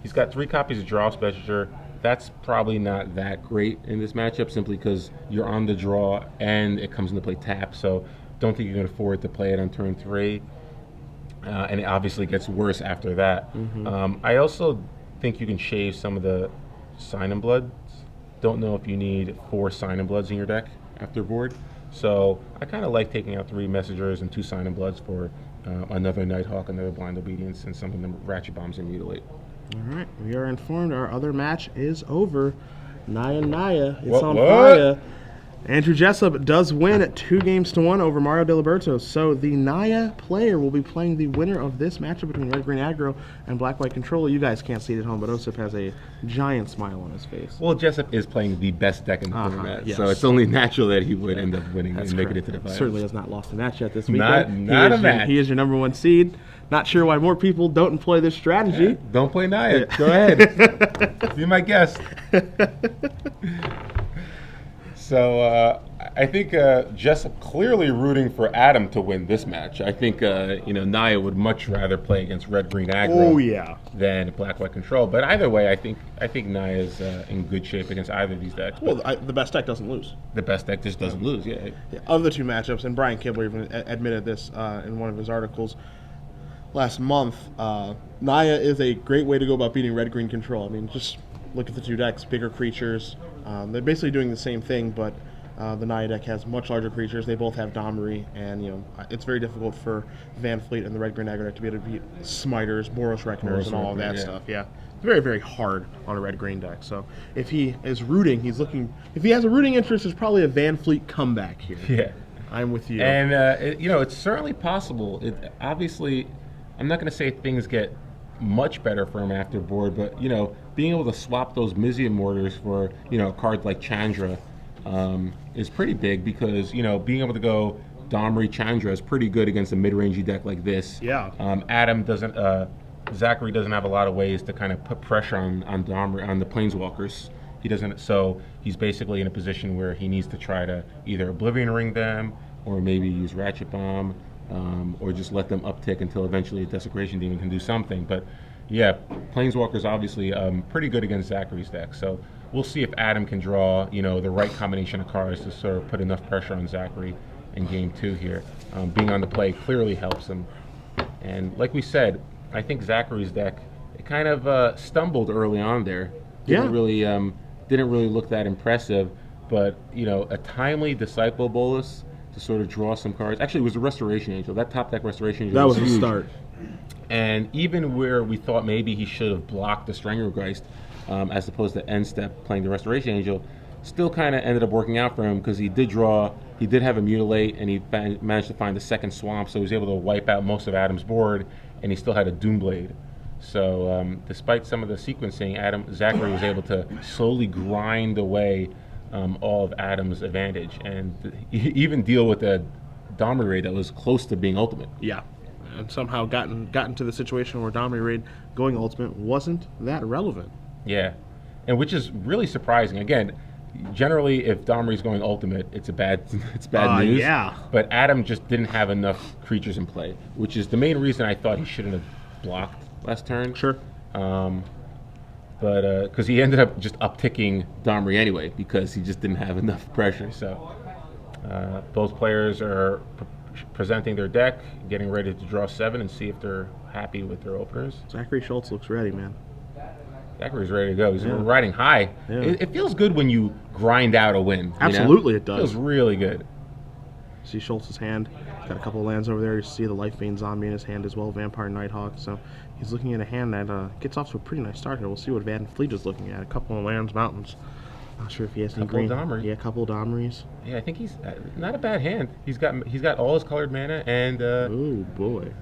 he's got 3 copies of Draw Messenger. That's probably not that great in this matchup simply because you're on the draw and it comes into play tap. So don't think you can afford to play it on turn 3. And it obviously gets worse after that. I also think you can shave some of the Sign and Bloods. Don't know if you need 4 Sign and Bloods in your deck after board. So I kind of like taking out 3 Messengers and 2 Sign and Bloods for another Nighthawk, another Blind Obedience, and some of the Ratchet Bombs and Mutilate. All right, we are informed our other match is over. Naya, it's What? on fire. Andrew Jessup does win at 2-1 over Mario Diliberto. So the Naya player will be playing the winner of this matchup between Red Green Aggro and Black White Controller. You guys can't see it at home, but Osip has a giant smile on his face. Well, Jessup is playing the best deck in the format, yes. so it's only natural that he would end up winning and making it to the finals. Certainly has not lost a match yet this weekend. Not a match. He is your number 1 seed. Not sure why more people don't employ this strategy. Yeah, don't play Naya. Go ahead. Be my guest. So I think Jessup clearly rooting for Adam to win this match. I think Naya would much rather play against Red Green Aggro than Black White Control. But either way, I think Naya's in good shape against either of these decks. Well, the best deck doesn't lose. The best deck just doesn't lose. Yeah. Of the 2 matchups, and Brian Kibler even admitted this in one of his articles last month. Naya is a great way to go about beating Red Green Control. I mean, just look at the 2 decks, bigger creatures. They're basically doing the same thing, but the Naya deck has much larger creatures. They both have Domri, and it's very difficult for Van Fleet and the Red Green Aggro deck to be able to beat Smiters, Boros Reckoners, and all of that stuff. Yeah, it's very, very hard on a Red Green deck. So if he is rooting, he's looking. If he has a rooting interest, there's probably a Van Fleet comeback here. Yeah, I'm with you. And it's certainly possible. Obviously, I'm not going to say things get much better for him after board, but being able to swap those Mizium Mortars for a card like Chandra is pretty big because being able to go Domri Chandra is pretty good against a mid-rangey deck like this. Yeah. Zachary doesn't have a lot of ways to kind of put pressure on Domri, on the Planeswalkers. He doesn't, so he's basically in a position where he needs to try to either Oblivion Ring them or maybe use Ratchet Bomb. Or just let them uptick until eventually a Desecration Demon can do something. But yeah, Planeswalker's obviously pretty good against Zachary's deck. So we'll see if Adam can draw, the right combination of cards to sort of put enough pressure on Zachary in Game 2 here. Being on the play clearly helps him. And like we said, I think Zachary's deck, it kind of stumbled early on there. Didn't really look that impressive. But, a timely Disciple Bolus to sort of draw some cards. Actually, it was the Restoration Angel. That top deck Restoration Angel was the start. And even where we thought maybe he should have blocked the Strangergeist as opposed to end step playing the Restoration Angel, still kind of ended up working out for him because he did have a Mutilate, and he managed to find the second Swamp, so he was able to wipe out most of Adam's board, and he still had a Doomblade. So despite some of the sequencing, Zachary was able to slowly grind away all of Adam's advantage and even deal with a Domri raid that was close to being ultimate. Yeah, and somehow gotten to the situation where Domri raid going ultimate wasn't that relevant. Yeah, and which is really surprising. Again, generally if Domri's going ultimate, it's bad news. Yeah. But Adam just didn't have enough creatures in play, which is the main reason I thought he shouldn't have blocked last turn. Sure. But because he ended up just upticking Domri anyway because he just didn't have enough pressure. So both players are presenting their deck, getting ready to draw 7 and see if they're happy with their openers. Zachary Schulz looks ready, man. Zachary's ready to go. He's riding high. Yeah. It feels good when you grind out a win. Absolutely, it does. It feels really good. See Schultz's hand. He's got a couple of lands over there. You see the Life Bane Zombie in his hand as well, Vampire Nighthawk. So he's looking at a hand that gets off to a pretty nice start here. We'll see what Van Fleet is looking at. A couple of lands, mountains. Not sure if he has any green. Domri. Yeah, a couple of Domries. Yeah, I think he's not a bad hand. He's got all his colored mana and. Oh boy.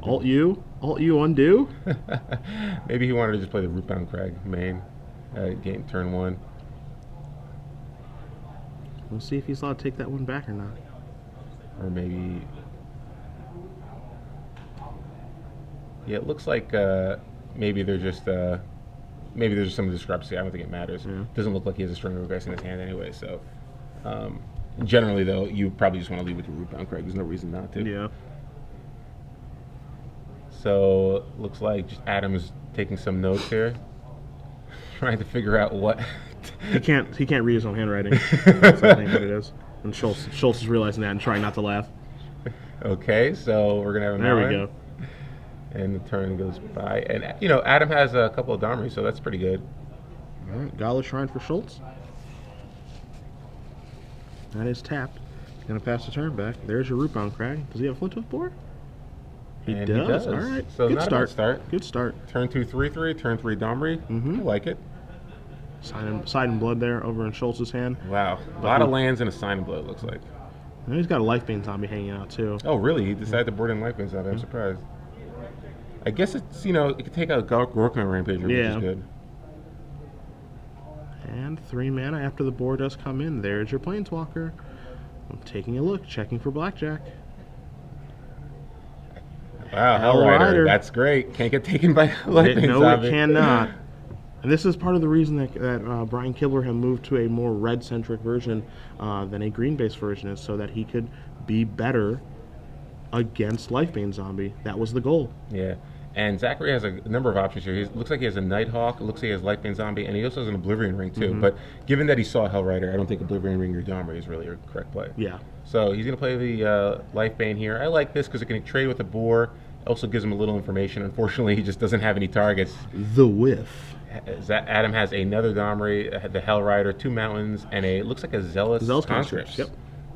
Alt U undo. Maybe he wanted to just play the Rootbound Crag main game turn 1. We'll see if he's allowed to take that one back or not. Or maybe Yeah, it looks like maybe they're just maybe there's some discrepancy. I don't think it matters. Yeah. Doesn't look like he has a string of dice in his hand anyway. So generally, though, you probably just want to leave with your root bound, Craig. There's no reason not to. Yeah. So looks like just Adam is taking some notes here, trying to figure out what. He can't read his own handwriting. That's I think what it is. And Schulz is realizing that and trying not to laugh. Okay, so we're gonna have a There we 9. go. And the turn goes by, and Adam has a couple of Domri, so that's pretty good. All right, Gala Shrine for Schulz. That is tapped. Gonna pass the turn back. There's your root bound, Crag. Does he have a Flinthoof board? He does. All right. So Good not start. a bad start. Good start. Turn 2, 3/3. Turn 3 Domri. I like it. Side and blood there over in Schultz's hand. Wow, a lot of lands and a sign of blood. It looks like. And he's got a Lifebane zombie hanging out too. Oh really? He decided to board in Lifebane zombie. I'm surprised. I guess it's it could take out Gorkman Rampager, which is good. And 3 mana after the board does come in. There's your Planeswalker. I'm taking a look, checking for blackjack. Wow, Hellrider. That's great. Can't get taken by Lifebane No, zombie. it cannot. And this is part of the reason that Brian Kibler had moved to a more red-centric version than a green-based version is, so that he could be better against Lifebane Zombie. That was the goal. Yeah. And Zachary has a number of options here. He looks like he has a Nighthawk. It looks like he has Lifebane Zombie, and he also has an Oblivion Ring too. But given that he saw Hellrider, I don't think Oblivion Ring or Domri is really a correct play. Yeah. So he's going to play the Lifebane here. I like this because it can trade with the boar. Also gives him a little information. Unfortunately, he just doesn't have any targets. The whiff. Adam has another Domri, the Hellrider, 2 mountains, and it looks like a Zealous Conscripts. Yep.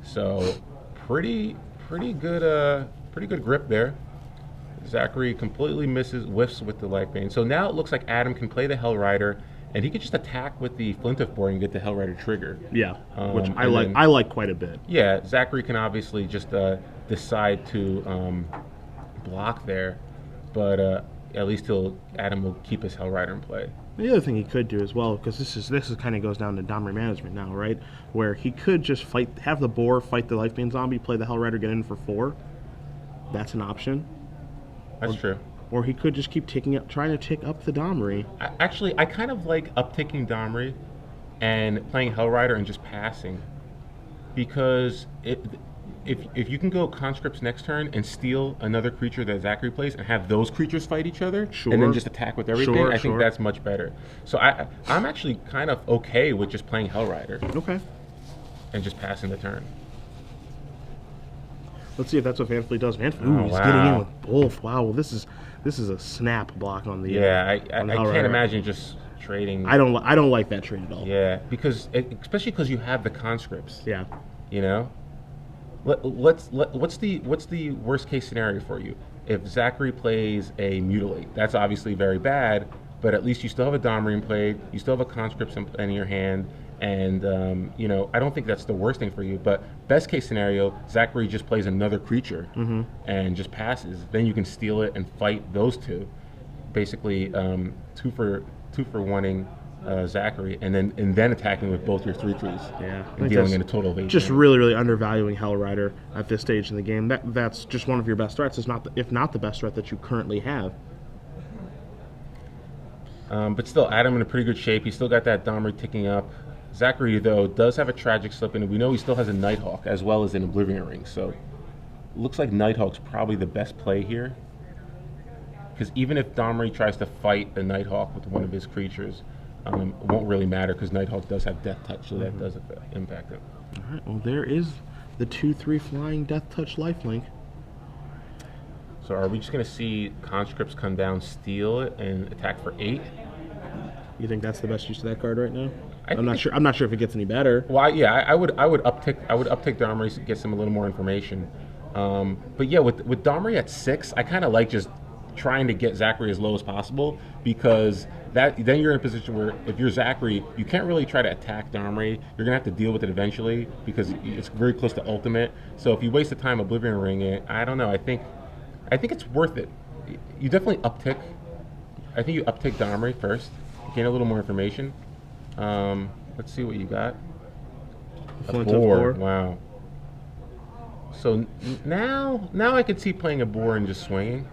So pretty good grip there. Zachary completely whiffs with the Lifebane. So now it looks like Adam can play the Hellrider, and he could just attack with the Flinthoof board and get the Hellrider trigger. Yeah, which I like quite a bit. Yeah, Zachary can obviously just decide to block there, but at least Adam will keep his Hellrider in play. The other thing he could do as well, because this is kind of goes down to Domri management now, right? Where he could just have the boar fight the Lifebane zombie, play the Hellrider, get in for 4. That's an option. That's true. Or he could just keep trying to tick up the Domri. Actually, I kind of like upticking Domri and playing Hellrider and just passing, because if you can go conscripts next turn and steal another creature that Zachary plays and have those creatures fight each other, and then just attack with everything, I think that's much better. So I'm actually kind of okay with just playing Hellrider. Okay. And just passing the turn. Let's see if that's what Vanfleet does. He's getting in with both. Wow, well, this is a snap block on the. I can't imagine just trading. I don't like that trade at all. Yeah, especially because you have the conscripts. Yeah. You know. What's the worst case scenario for you? If Zachary plays a Mutilate, that's obviously very bad, but at least you still have a Domri in play, you still have a conscript in your hand, and I don't think that's the worst thing for you. But best case scenario, Zachary just plays another creature and just passes. Then you can steal it and fight those two, basically 2 for 1ing Zachary, and then attacking with both your 3/3s. Yeah, and dealing in a total of 8. Just really undervaluing Hellrider at this stage in the game. That's just one of your best threats. It's not, if not the best threat that you currently have. But still, Adam in a pretty good shape. He's still got that Domri ticking up. Zachary, though, does have a Tragic Slip, and we know he still has a Nighthawk as well as an Oblivion Ring. So looks like Nighthawk's probably the best play here, because even if Domri tries to fight the Nighthawk with one of his creatures, it won't really matter because Nighthawk does have Death Touch, so that does impact it. All right, well, there is the 2/3 flying Death Touch lifelink. So are we just going to see conscripts come down, steal it, and attack for 8? You think that's the best use of that card right now? I'm not sure. I'm not sure if it gets any better. Well, I would uptick Domri to get some a little more information. But yeah, with Domri at 6, I kind of like just trying to get Zachary as low as possible, because then you're in a position where if you're Zachary, you can't really try to attack Domri. You're gonna have to deal with it eventually because it's very close to ultimate. So if you waste the time Oblivion Ring it, I don't know. I think it's worth it. You definitely uptick. I think you uptick Domri first, gain a little more information. Let's see what you got. A boar. Wow. So now I could see playing a boar and just swinging.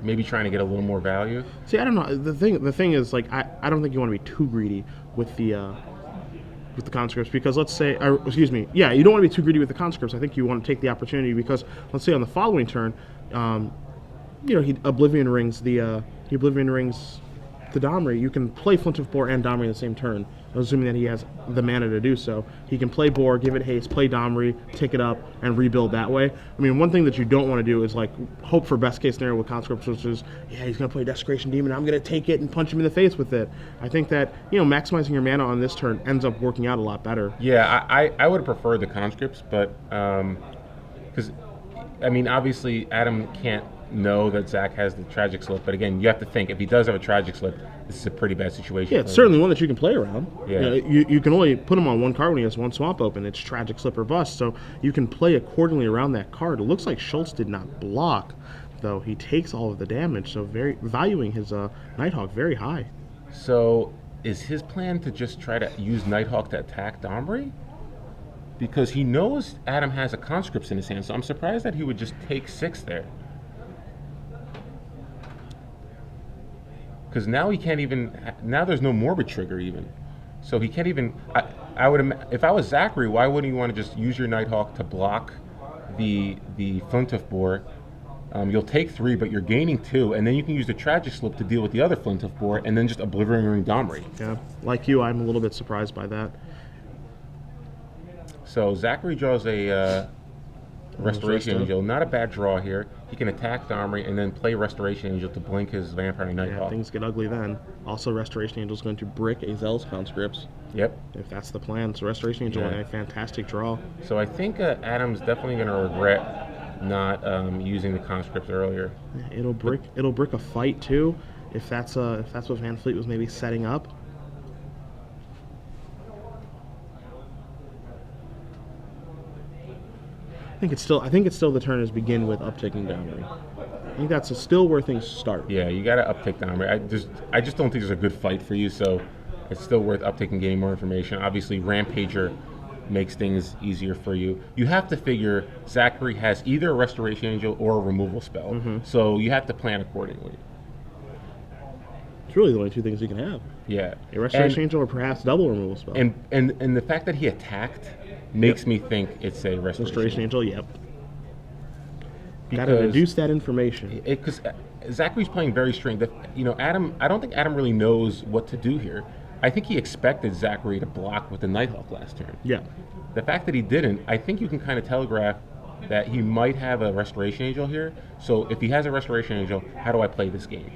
maybe trying to get a little more value. See, I don't know. The thing is, like, I don't think you want to be too greedy with the conscripts, because let's say, or excuse me, yeah, you don't want to be too greedy with the conscripts. I think you want to take the opportunity, because let's say on the following turn, he Oblivion Rings the Domri. You can play Flint of Boar and Domri in the same turn, assuming that he has the mana to do so. He can play Boar, give it haste, play Domri, take it up, and rebuild that way. I mean, one thing that you don't want to do is like hope for best case scenario with conscripts, which is, yeah, he's going to play Desecration Demon, I'm going to take it and punch him in the face with it. I think that, maximizing your mana on this turn ends up working out a lot better. Yeah, I would have preferred the conscripts, but because I mean, obviously Adam can't know that Zach has the Tragic Slip, but again, you have to think, if he does have a Tragic Slip, this is a pretty bad situation. Yeah, it's certainly one that you can play around. Yeah. You can only put him on one card when he has one swamp open. It's Tragic Slip or Bust, so you can play accordingly around that card. It looks like Schulz did not block, though. He takes all of the damage, so valuing his Nighthawk very high. So is his plan to just try to use Nighthawk to attack Domri? Because he knows Adam has a Conscripts in his hand, so I'm surprised that he would just take 6 there. Because now he can't even. Now there's no Morbid Trigger even, so he can't even. I would. If I was Zachary, why wouldn't you want to just use your Nighthawk to block the Flintiff Boar? You'll take 3, but you're gaining 2, and then you can use the Tragic Slip to deal with the other Flintiff Boar, and then just Oblivion Ring Domri. Yeah, like you, I'm a little bit surprised by that. So Zachary draws a Restoration Angel. Not a bad draw here. He can attack Domri and then play Restoration Angel to blink his Vampire Nighthawk. Yeah, things get ugly then. Also, Restoration Angel is going to brick a Zell's Conscripts. Yep. If that's the plan. So Restoration Angel, a fantastic draw. So I think Adam's definitely going to regret not using the Conscripts earlier. Yeah, it'll brick a fight too, if that's what Van Fleet was maybe setting up. I think it's still the turn is begin with uptaking Domri. I think that's still where things start. Yeah, you got to uptake Domri. I just don't think there's a good fight for you, so it's still worth uptaking, getting more information. Obviously, Rampager makes things easier for you. You have to figure Zachary has either a Restoration Angel or a removal spell, so you have to plan accordingly. It's really the only 2 things you can have. Yeah, a Restoration Angel or perhaps double removal spell. And the fact that he attacked makes me think it's a Restoration Angel. Yep. Got to reduce that information. Because Zachary's playing very strange. Adam. I don't think Adam really knows what to do here. I think he expected Zachary to block with the Nighthawk last turn. Yeah. The fact that he didn't, I think you can kind of telegraph that he might have a Restoration Angel here. So if he has a Restoration Angel, how do I play this game?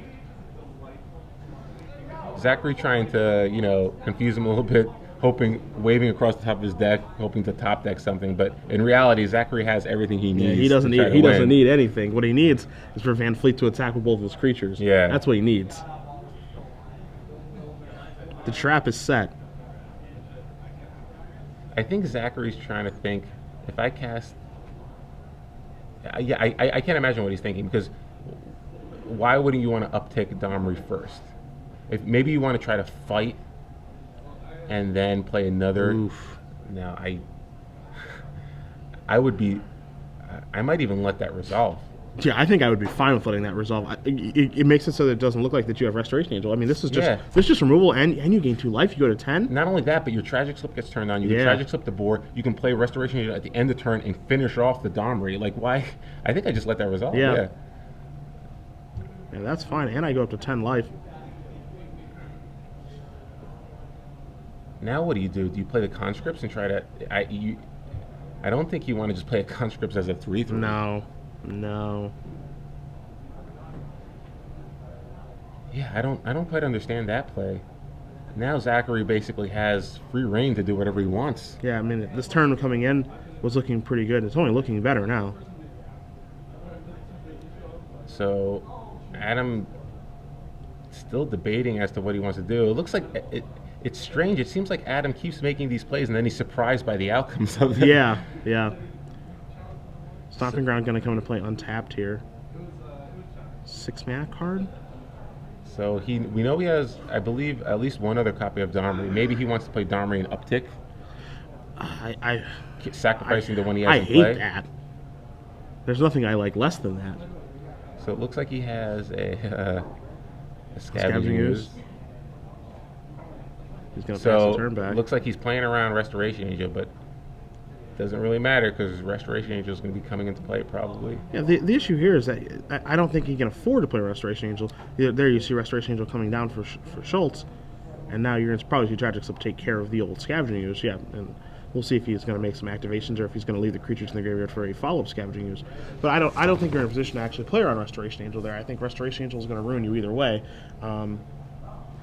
Zachary trying to, confuse him a little bit, waving across the top of his deck, hoping to top deck something. But in reality, Zachary has everything he needs. Yeah, he doesn't need anything. What he needs is for Van Fleet to attack with both of his creatures. Yeah, that's what he needs. The trap is set. I think Zachary's trying to think, if I cast... Yeah, I can't imagine what he's thinking, because why wouldn't you want to uptick Domri first? If maybe you want to try to fight and then play another... Oof. Now, I would be... I might even let that resolve. Yeah, I think I would be fine with letting that resolve. It makes it so that it doesn't look like that you have Restoration Angel. I mean, this is just removal, and you gain 2 life. You go to 10. Not only that, but your Tragic Slip gets turned on. You can Tragic Slip the board. You can play Restoration Angel at the end of the turn and finish off the Domri. Like, why? I think I just let that resolve. Yeah, that's fine. And I go up to 10 life. Now what do you do? Do you play the Conscripts and try to... I don't think you want to just play a Conscripts as a 3/3. No. Yeah, I don't quite understand that play. Now Zachary basically has free reign to do whatever he wants. Yeah, I mean, this turn coming in was looking pretty good. It's only looking better now. So Adam still debating as to what he wants to do. It looks like it's strange. It seems like Adam keeps making these plays and then he's surprised by the outcomes of them. Yeah. Stomping Ground going to come into play untapped here. 6 mana card. So we know he has, I believe, at least one other copy of Domri. Maybe he wants to play Domri and uptick. Sacrificing the one he has in play. I hate that. There's nothing I like less than that. So it looks like he has a Scavenging Scavenging Ooze. Ooze. He's going to pass So the turn back. looks like he's playing around Restoration Angel, but doesn't really matter because Restoration Angel is going to be coming into play probably. Yeah, the issue here is that I don't think he can afford to play Restoration Angel. There you see Restoration Angel coming down for Schulz, and now you're going to probably see Tragics up take care of the old Scavenging Ooze. Yeah, and we'll see if he's going to make some activations or if he's going to leave the creatures in the graveyard for a follow-up Scavenging Ooze. But I don't think you're in a position to actually play around Restoration Angel there. I think Restoration Angel is going to ruin you either way.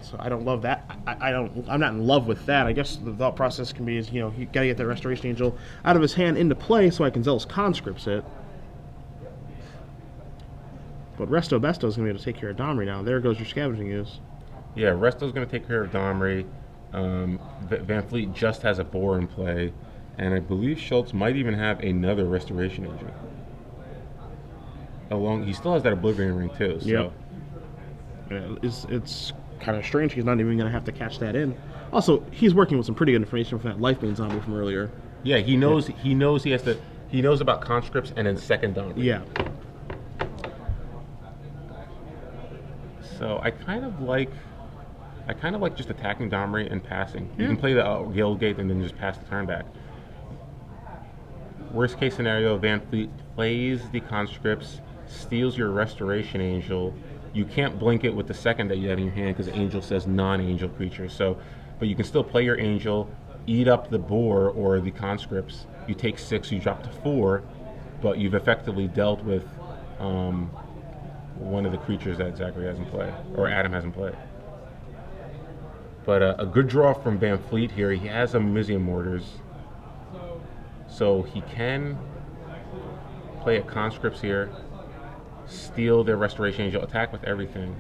So I don't love that. I'm not in love with that. I guess the thought process can be is, you got to get that Restoration Angel out of his hand into play so I can Zealous Conscripts it. But Resto Besto is going to be able to take care of Domri now. There goes your Scavenging Ooze. Yeah, Resto's going to take care of Domri. Van Fleet just has a Boar in play, and I believe Schulz might even have another Restoration Angel. He still has that Oblivion Ring too. So. Yep. Yeah, it's kind of strange. He's not even going to have to catch that in. Also, he's working with some pretty good information from that Lifebane zombie from earlier. Yeah, he knows. Yeah. He knows about conscripts and then second Domri. Yeah. So I kind of like just attacking Domri and passing. Yeah. You can play the Guildgate and then just pass the turn back. Worst case scenario, Van Fleet plays the conscripts, steals your Restoration Angel. You can't blink it with the second that you have in your hand because the Angel says non-Angel creature. So, but you can still play your Angel, eat up the Boar or the conscripts. You take 6, you drop to 4, but you've effectively dealt with one of the creatures that Zachary has in play, or Adam has in play. But a good draw from Van Fleet here. He has a Mizium Mortars, so he can play a conscripts here, steal their Restoration Angel, attack with everything.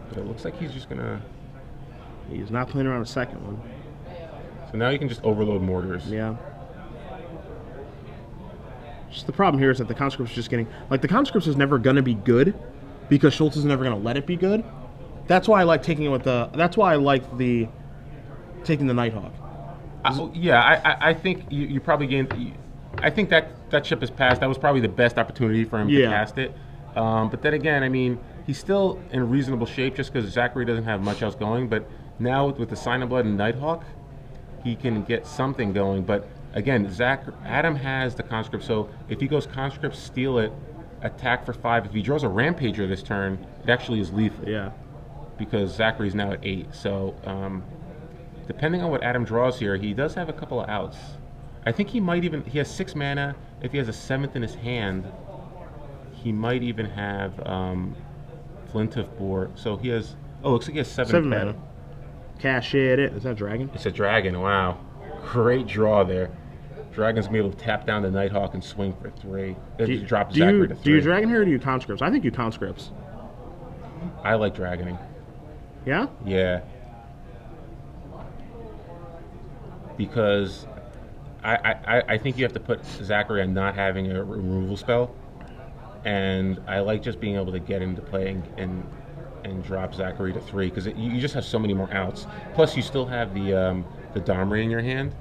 But it looks like he's just gonna. He's not playing around a second one. So now you can just overload Mortars. Yeah. Just the problem here is that the conscripts is just getting the conscripts is never gonna be good because Schulz is never gonna let it be good. That's why I like taking it with the. That's why I like taking the Nighthawk. I think you probably gained. I think that ship has passed. That was probably the best opportunity for him to cast it. But then again, I mean, he's still in reasonable shape just because Zachary doesn't have much else going. But now with the Sign of Blood and Nighthawk, he can get something going. But again, Adam has the conscript, so if he goes conscript, steal it, attack for 5. If he draws a Rampager this turn, it actually is lethal. Yeah. Because Zachary's now at 8. So depending on what Adam draws here, he does have a couple of outs. I think he has 6 mana. If he has a 7th in his hand, he might even have Flint of Boar. So he has, looks like he has 7 mana. Cash it. Is that dragon? It's a dragon, wow. Great draw there. Dragon's going to be able to tap down the Nighthawk and swing for 3. Drop Zachary to 3. Do you dragon here or do you conscripts? I think you conscripts. I like dragoning. Yeah? Yeah. Because I think you have to put Zachary on not having a removal spell. And I like just being able to get into play and drop Zachary to 3 because you just have so many more outs. Plus, you still have the Domri in your hand.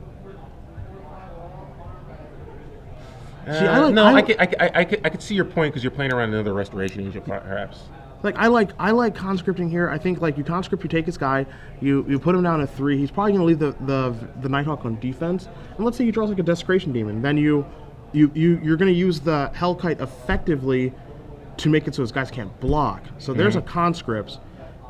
See, I could see your point because you're playing around another Restoration Angel, perhaps. I like conscripting here. I think you conscript, you take this guy, you put him down to 3. He's probably going to leave the Nighthawk on defense. And let's say he draws a Desecration Demon, then you're going to use the Hellkite effectively to make it so his guys can't block. So there's a conscript.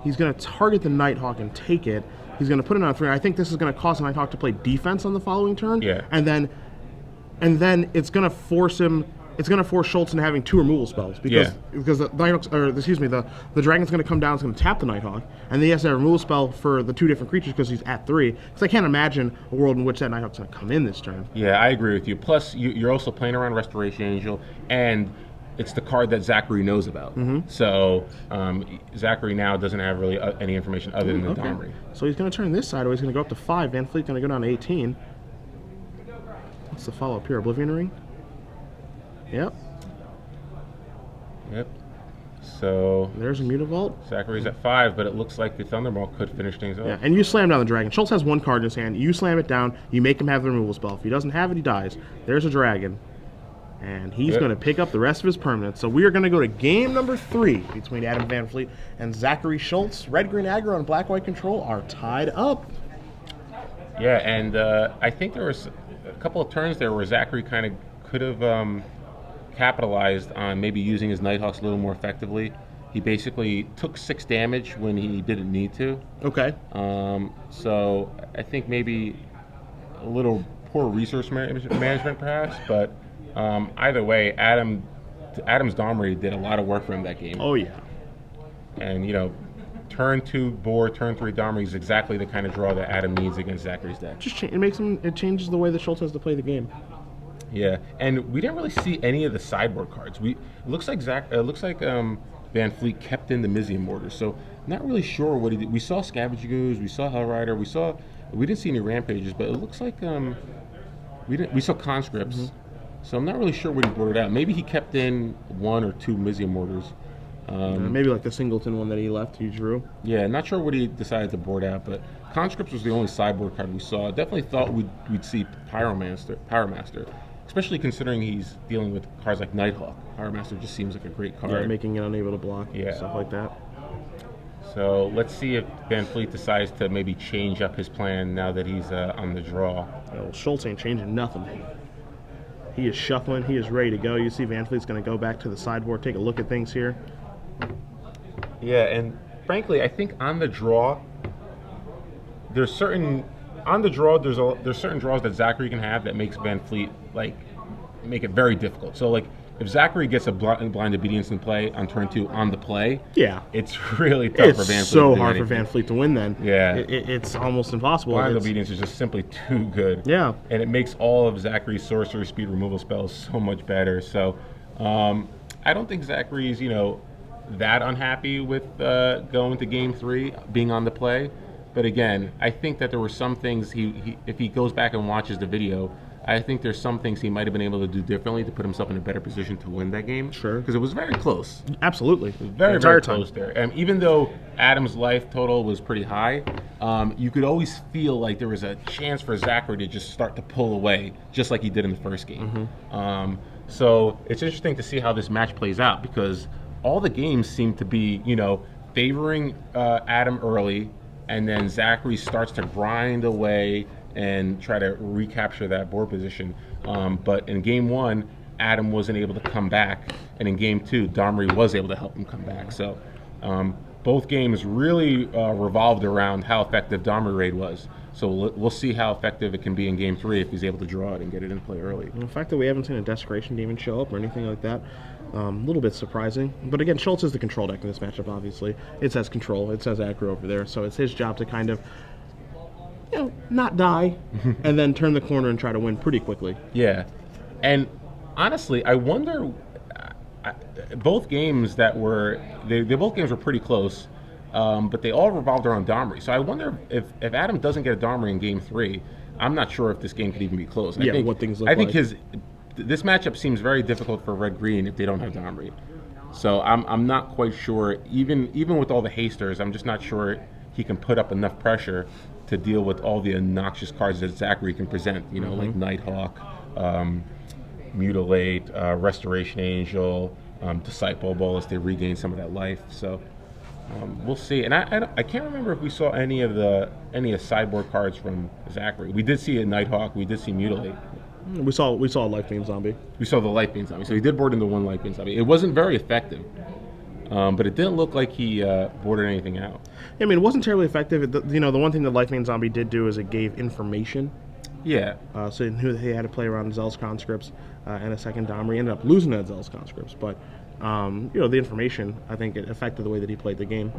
He's going to target the Nighthawk and take it. He's going to put it on 3. I think this is going to cause the Nighthawk to play defense on the following turn. Yeah. And then it's going to force him. It's going to force Schulz into having 2 removal spells because the the dragon's going to come down. It's going to tap the Nighthawk, and then he has a removal spell for the 2 different creatures because he's at 3. Because I can't imagine a world in which that Nighthawk's going to come in this turn. Yeah, I agree with you. Plus, you're also playing around Restoration Angel, and it's the card that Zachary knows about. Mm-hmm. So Zachary now doesn't have really any information other than the Domri. So he's going to turn this side, or he's going to go up to 5. Van Fleet's going to go down to 18. What's the follow-up here? Oblivion Ring? Yep. So there's a Mutavault. Zachary's at 5, but it looks like the Thunderbolt could finish things up. Yeah, and you slam down the dragon. Schulz has 1 card in his hand. You slam it down. You make him have the removal spell. If he doesn't have it, he dies. There's a dragon. And he's going to pick up the rest of his permanents. So we are going to go to game number 3 between Adam Van Fleet and Zachary Schulz. Red-green aggro and black-white control are tied up. Yeah, and I think there was a couple of turns there where Zachary kind of could have capitalized on maybe using his Nighthawks a little more effectively. He basically took 6 damage when he didn't need to. Okay. So I think maybe a little poor resource management perhaps, but either way, Adam's Domri did a lot of work for him that game. Oh, yeah. And, turn 2 board, turn 3 Domri is exactly the kind of draw that Adam needs against Zachary's deck. It changes the way that Schultz has to play the game. Yeah, and we didn't really see any of the sideboard cards. It looks like Van Fleet kept in the Mizium Mortars, so not really sure what he did. We saw Scavenging Ooze, we saw Hellrider, we didn't see any Rampages, but it looks like we saw Conscripts. Mm-hmm. So I'm not really sure what he boarded out. Maybe he kept in 1 or 2 Mizium Mortars. Maybe like the Singleton one that he left, he drew. Yeah, not sure what he decided to board out, but Conscripts was the only sideboard card we saw. I definitely thought we'd see Pyromaster, especially considering he's dealing with cards like Nighthawk. Pyromaster just seems like a great card. Yeah, making it unable to block, stuff like that. So let's see if Van Fleet decides to maybe change up his plan now that he's on the draw. Well, Schultz ain't changing nothing. He is shuffling. He is ready to go. You see Van Fleet's going to go back to the sideboard, take a look at things here. Yeah, and frankly, I think on the draw, there's certain draws that Zachary can have that makes Van Fleet make it very difficult. So if Zachary gets a blind obedience in play on turn 2 on the play, it's really tough for Van Fleet. It's so hard anything. For Van Fleet to win then. Yeah. It's almost impossible. Blind obedience is just simply too good. Yeah. And it makes all of Zachary's sorcery speed removal spells so much better. So I don't think Zachary's, that unhappy with going to game 3, being on the play. But again, I think that there were some things if he goes back and watches the video, I think there's some things he might have been able to do differently to put himself in a better position to win that game. Sure. Because it was very close. Absolutely. It was very, very close there. And even though Adam's life total was pretty high, you could always feel like there was a chance for Zachary to just start to pull away, just like he did in the first game. Mm-hmm. So it's interesting to see how this match plays out, because all the games seem to be, favoring Adam early, and then Zachary starts to grind away and try to recapture that board position. But in game 1, Adam wasn't able to come back, and in game 2, Domri was able to help him come back. So both games really revolved around how effective Domri Raid was. So we'll see how effective it can be in game 3 if he's able to draw it and get it in play early. And the fact that we haven't seen a Desecration Demon show up or anything like that, a little bit surprising. But again, Schultz is the control deck in this matchup, obviously. It says control, it says aggro over there, so it's his job to kind of not die, and then turn the corner and try to win pretty quickly. Yeah, and honestly, I wonder. Both games both games were pretty close, but they all revolved around Domri. So I wonder if Adam doesn't get a Domri in game 3, I'm not sure if this game could even be close. Yeah, what things look like. I think this matchup seems very difficult for Red Green if they don't have Domri. So I'm not quite sure. Even with all the hasters, I'm just not sure he can put up enough pressure to deal with all the obnoxious cards that Zachary can present, like Nighthawk, Mutilate, Restoration Angel, Disciple Bolus. They regain some of that life. So we'll see. And I can't remember if we saw any of sideboard cards from Zachary. We did see a Nighthawk. We did see Mutilate. We saw a Lifebane Zombie. We saw the Lifebane Zombie. So he did board into 1 Lifebane Zombie. It wasn't very effective. But it didn't look like he boarded anything out. I mean, it wasn't terribly effective. The one thing that Lifebane Zombie did do is it gave information. Yeah. So he had to play around Zell's Conscripts and a second Domri. He ended up losing to Zell's Conscripts. But, the information, I think, it affected the way that he played the game.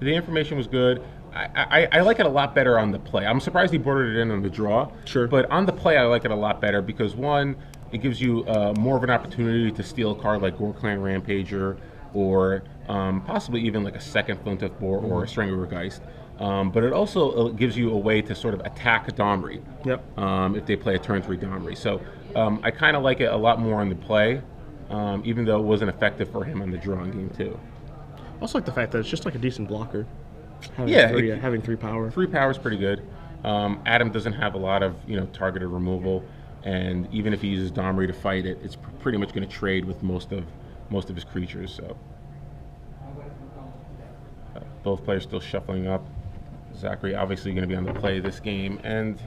The information was good. I like it a lot better on the play. I'm surprised he boarded it in on the draw. Sure. But on the play, I like it a lot better because, one, it gives you more of an opportunity to steal a card like Gore Clan Rampager, or possibly even like a second Flintoff Boar or a Stranglergeist. But it also gives you a way to sort of attack a Domri. Yep. If they play a turn 3 Domri. So I kind of like it a lot more on the play, even though it wasn't effective for him on the draw in game 2. I also like the fact that it's just like a decent blocker. Having 3 power. 3 power is pretty good. Adam doesn't have a lot of targeted removal. and even if he uses Domri to fight it, it's pretty much going to trade with most of his creatures. So both players still shuffling up. Zachary obviously going to be on the play this game, and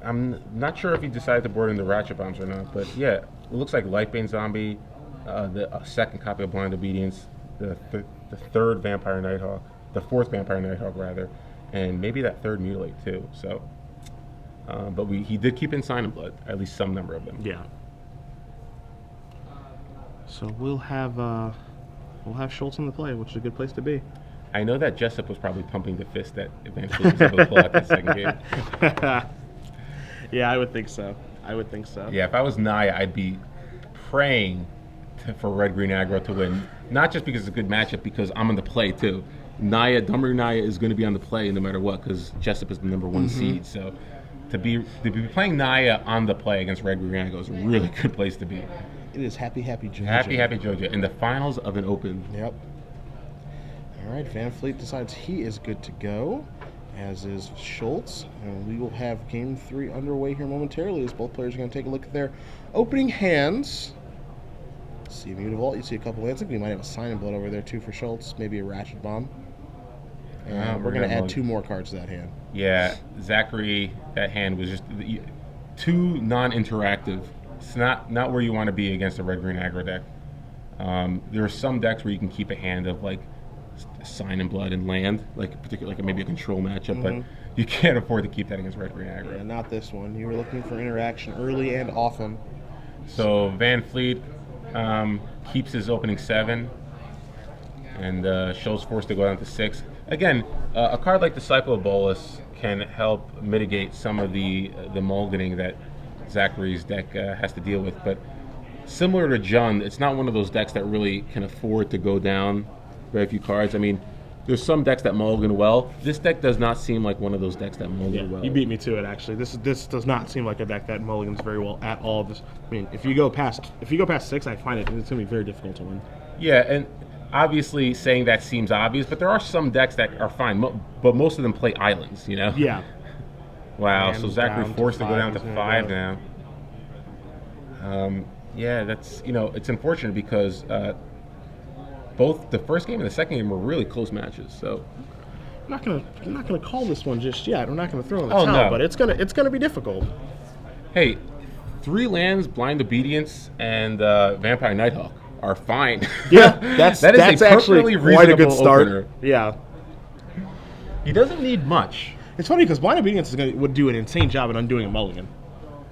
I'm not sure if he decided to board in the Ratchet Bombs or not, but yeah, it looks like Lightbane Zombie, the second copy of Blind Obedience, the third Vampire Nighthawk, the fourth Vampire Nighthawk rather, and maybe that third Mutilate too. So, but he did keep in Sign and Blood, at least some number of them. Yeah. So we'll have Schulz in the play, which is a good place to be. I know that Jessup was probably pumping the fist that eventually was able to pull out that second game. Yeah, I would think so. Yeah, if I was Naya, I'd be praying for Red-Green Aggro to win. Not just because it's a good matchup, because I'm on the play too. Domri Naya is going to be on the play no matter what, because Jessup is the number one seed. So to be playing Naya on the play against Red-Green Aggro is a really good place to be. It is happy Jojo. Happy Jojo in the finals of an Open. Yep. All right, Van Fleet decides he is good to go, as is Schulz. And we will have Game 3 underway here momentarily, as both players are going to take a look at their opening hands. See a Mutavault, you see a couple lands. I think we might have a Sign and Blood over there too for Schulz, maybe a Ratchet Bomb. And we're going to add 2 more cards to that hand. Yeah, Zachary, that hand was just too non-interactive. It's not where you want to be against a Red-Green Aggro deck. There are some decks where you can keep a hand of like Sign and Blood and land, like particularly like maybe a control matchup, but you can't afford to keep that against Red-Green Aggro. Yeah, not this one. You were looking for interaction early and often. So Van Fleet keeps his opening 7, and Schulz forced to go down to 6. Again, a card like Disciple of Bolas can help mitigate some of the mulliganing that Zachary's deck has to deal with, but similar to Jund, it's not one of those decks that really can afford to go down very few cards. I mean, there's some decks that mulligan well. This deck does not seem like one of those decks that mulligan well. You beat me to it, actually. This does not seem like a deck that mulligans very well at all. If you go past 6, I find it's going to be very difficult to win. Yeah, and obviously saying that seems obvious, but there are some decks that are fine, but most of them play islands, Yeah. Wow, And so Zachary forced to go down to 5 go. now. Yeah, that's, it's unfortunate because both the first game and the second game were really close matches. So I'm not gonna call this one just yet. I'm not gonna throw in the Oh, towel, no. but it's gonna be difficult. hey, 3 lands, Blind Obedience, and Vampire Nighthawk are fine. Yeah, that's perfectly actually quite a good reasonable start. opener. Yeah. He doesn't need much. It's funny because Blind Obedience would do an insane job at undoing a mulligan,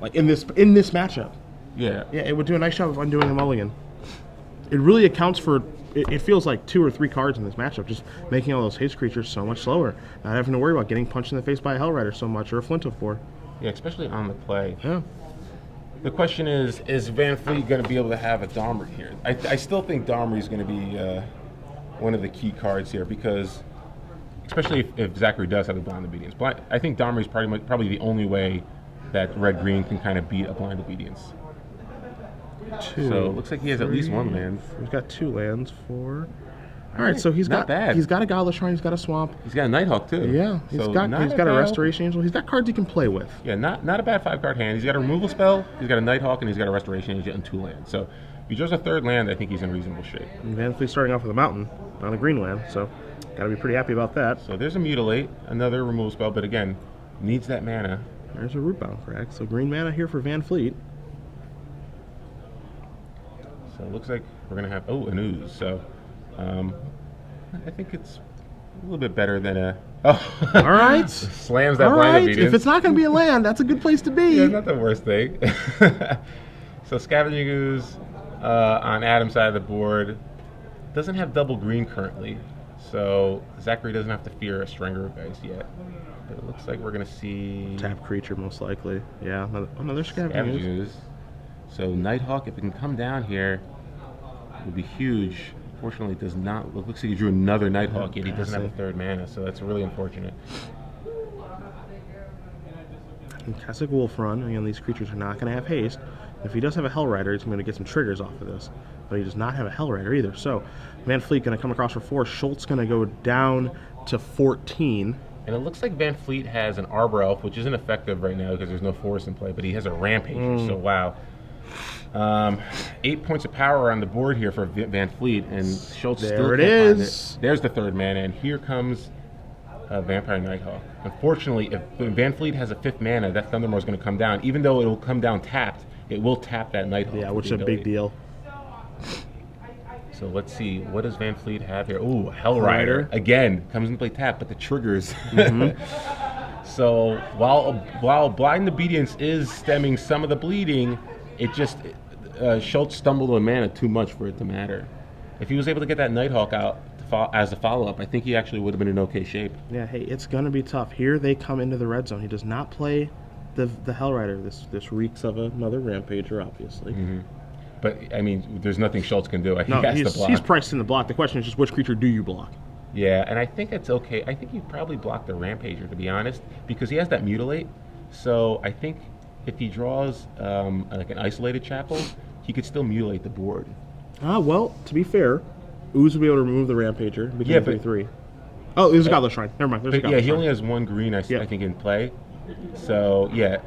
like in this matchup. Yeah. Yeah, it would do a nice job of undoing a mulligan. It really accounts for. It feels like 2 or 3 cards in this matchup, just making all those haste creatures so much slower, not having to worry about getting punched in the face by a Hellrider so much or a Flint of 4. Yeah, especially on the play. Yeah. The question is Van Fleet going to be able to have a Domri here? I still think Domri is going to be one of the key cards here because, especially if Zachary does have a Blind Obedience. I think Domri is probably the only way that Red-Green can kind of beat a Blind Obedience. 2. So it looks like he has at least 1 land. He's got 2 lands, 4. All right, so he's Not got bad. he's got a Godless Shrine, he's got a Swamp. He's got a Nighthawk too. Yeah, he's So got not a bad Restoration Angel. He's got cards he can play with. Yeah, not a bad 5-card hand. He's got a removal spell, he's got a Nighthawk, and he's got a Restoration Agent and 2 lands. So if he draws a 3rd land, I think he's in reasonable shape. And Van Fleet starting off with a Mountain on a green land, so got to be pretty happy about that. So there's a Mutilate, another removal spell, but again, needs that mana. There's a Rootbound crack. So green mana here for Van Fleet. So it looks like we're going to have, an Ooze. So I think it's a little bit better than a... Oh, All right. slams that All Blind right. Obedience. If it's not going to be a land, that's a good place to be. Yeah, not the worst thing. So Scavenging Ooze on Adam's side of the board doesn't have double green currently. So Zachary doesn't have to fear a Stringer of Ice yet. But it looks like we're going to see... Tap creature, most likely. Yeah, another Scavenging Scavenging Ooze. Ooze. So Nighthawk, if it can come down here, would be huge. Fortunately, it does not. It looks like he drew another Nighthawk, yet he doesn't have a 3rd mana, so that's really unfortunate. And Classic Wolf Run, again, these creatures are not going to have haste. If he does have a Hellrider, he's going to get some triggers off of this. But he does not have a Hellrider either. So Van Fleet going to come across for 4. Schultz going to go down to 14. And it looks like Van Fleet has an Arbor Elf, which isn't effective right now because there's no forest in play, but he has a Rampager, so wow. 8 points of power on the board here for Van Fleet, and Schulz still There it can't find is. it. There's the third mana, and here comes Vampire Nighthawk. Unfortunately, if Van Fleet has a 5th mana, that Thundermaw is going to come down. Even though it will come down tapped, it will tap that Nighthawk. Yeah, with which is the a big ability. deal. So let's see, what does Van Fleet have here? Ooh, Hellrider. Again, comes into play tap, but the triggers. So while Blind Obedience is stemming some of the bleeding, it just, Schulz stumbled on mana too much for it to matter. If he was able to get that Nighthawk out as a follow-up, I think he actually would have been in okay shape. Yeah, hey, it's going to be tough. Here they come into the red zone. He does not play the Hellrider. This reeks of another Rampager, obviously. But, I mean, there's nothing Schulz can do. No, he has to block. he's priced in the block. The question is just which creature do you block? Yeah, and I think it's okay. I think you probably block the Rampager, to be honest, because he has that Mutilate. So I think if he draws like an Isolated Chapel, he could still mutilate the board. Well, to be fair, Ooze will be able to remove the Rampager. Yeah, Become but- 3/3. Oh, there's a Godless Shrine. Never mind. There's a But yeah, Godless he Shrine. only has 1 green, I think, in play. So, yeah,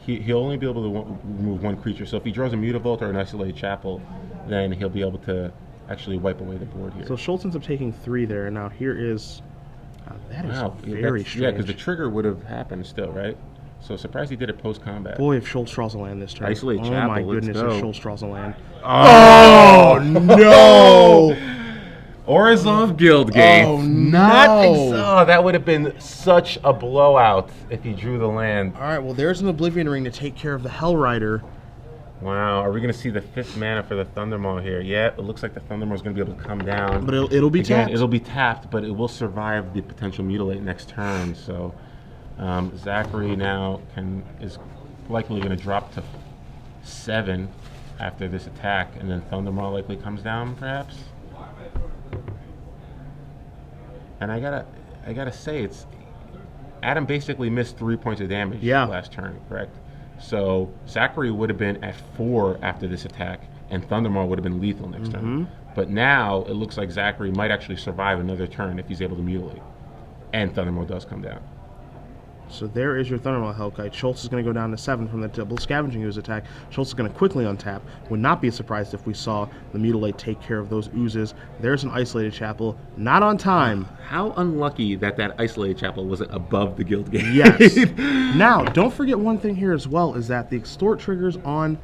he'll only be able to remove 1 creature. So if he draws a Mutavault or an Isolated Chapel, then he'll be able to actually wipe away the board here. So Schulz ends up taking 3 there, and now here is... that is very Yeah, strange. because the trigger would have happened still, right? So surprised he did it post-combat. Boy, if Schulz draws a land this turn. Isolate oh Chapel, my let's goodness, go. if Schulz draws a land. Oh, no! Orzhov Guildgate. Oh, Not no. oh, that would have been such a blowout if he drew the land. All right, well, there's an Oblivion Ring to take care of the Hellrider. Wow, are we going to see the 5th mana for the Thundermaw here? Yeah, it looks like the Thundermaw is going to be able to come down. But it'll be Again, tapped. it'll be tapped, but it will survive the potential Mutilate next turn. So Zachary now is likely going to drop to 7 after this attack, and then Thundermaw likely comes down, perhaps. And I gotta say, Adam basically missed 3 points of damage last turn, correct? So Zachary would have been at 4 after this attack, and Thundermaw would have been lethal next turn. But now it looks like Zachary might actually survive another turn if he's able to mutilate, and Thundermaw does come down. So there is your Thundermaw Hellkite. Schulz is going to go down to 7 from the double Scavenging Ooze attack. Schulz is going to quickly untap. Would not be surprised if we saw the Mutilate take care of those oozes. There's an Isolated Chapel. Not on time. How unlucky that Isolated Chapel wasn't above the guild gate. Yes. Now, don't forget one thing here as well, is that the Extort triggers on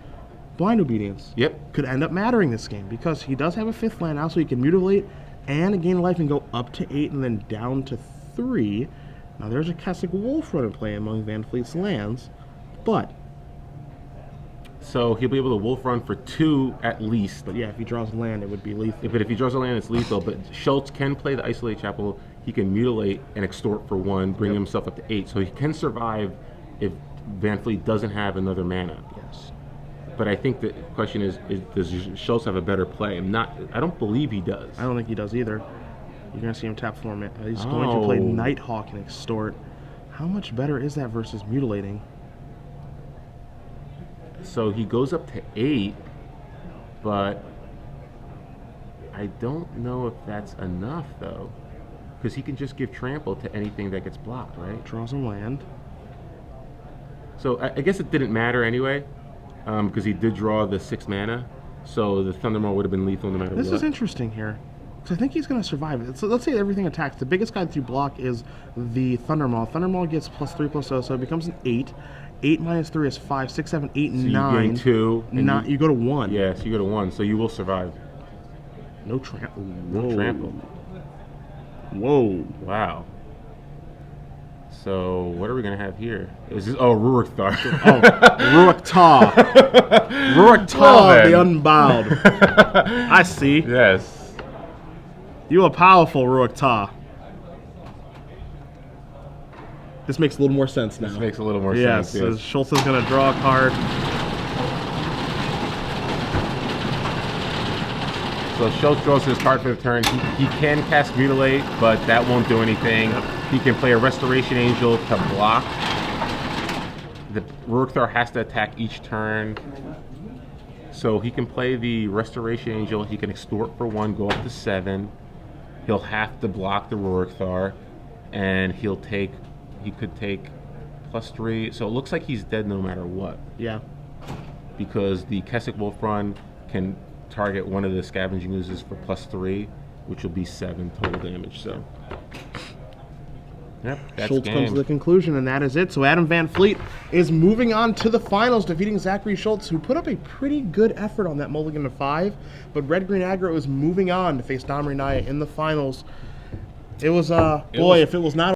Blind Obedience could end up mattering this game, because he does have a 5th land now, so he can Mutilate and gain life and go up to 8 and then down to 3. Now, there's a Kessig Wolf Run in play among Van Fleet's lands, but... So he'll be able to Wolf Run for 2 at least. But yeah, if he draws land, it would be lethal. But if he draws a land, it's lethal. But Schulz can play the Isolated Chapel. He can Mutilate and Extort for 1, bring himself up to 8. So he can survive if Van Fleet doesn't have another mana. Yes. But I think the question is does Schulz have a better play? I don't believe he does. I don't think he does either. You're going to see him tap format. He's going to play Nighthawk and Extort. How much better is that versus Mutilating? So he goes up to 8, but I don't know if that's enough, though. Because he can just give Trample to anything that gets blocked, right? Draws a land. So I guess it didn't matter anyway, because he did draw the 6 mana. So the Thundermaw would have been lethal no matter what. This is interesting here. So I think he's going to survive it. So let's say everything attacks. The biggest guy that you block is the Thundermaw. Thundermaw gets +3/+0, so it becomes an 8. 8 minus 3 is 5, 6, 7, 8, So 9. you gain 2. And You go to 1. Yeah, so you go to 1, so you will survive. No trample. No trample. Whoa. Wow. So what are we gonna have here? Is this Rurik Thar? Rurik Ta. Rurik Ta, the Unbowed. I see. Yes. You are powerful, Rurik Ta. This makes a little more sense now. This makes a little more Yes, sense. so Schulz is going to draw a card. So Schulz draws his card for the turn. He can cast Mutilate, but that won't do anything. He can play a Restoration Angel to block. The Rurik Thar has to attack each turn. So he can play the Restoration Angel. He can Extort for 1, go up to 7. He'll have to block the Rurik Thar. and he could take +3. So it looks like he's dead no matter what. Yeah. Because the Keswick Wolf Run can target one of the Scavenging Oozes for +3, which will be 7 total damage. So, yep, that's Schulz game. comes to the conclusion, and that is it. So Adam Van Fleet is moving on to the finals, defeating Zachary Schulz, who put up a pretty good effort on that mulligan to 5. But Red Green Aggro is moving on to face Domri Naya in the finals. It was, if it was not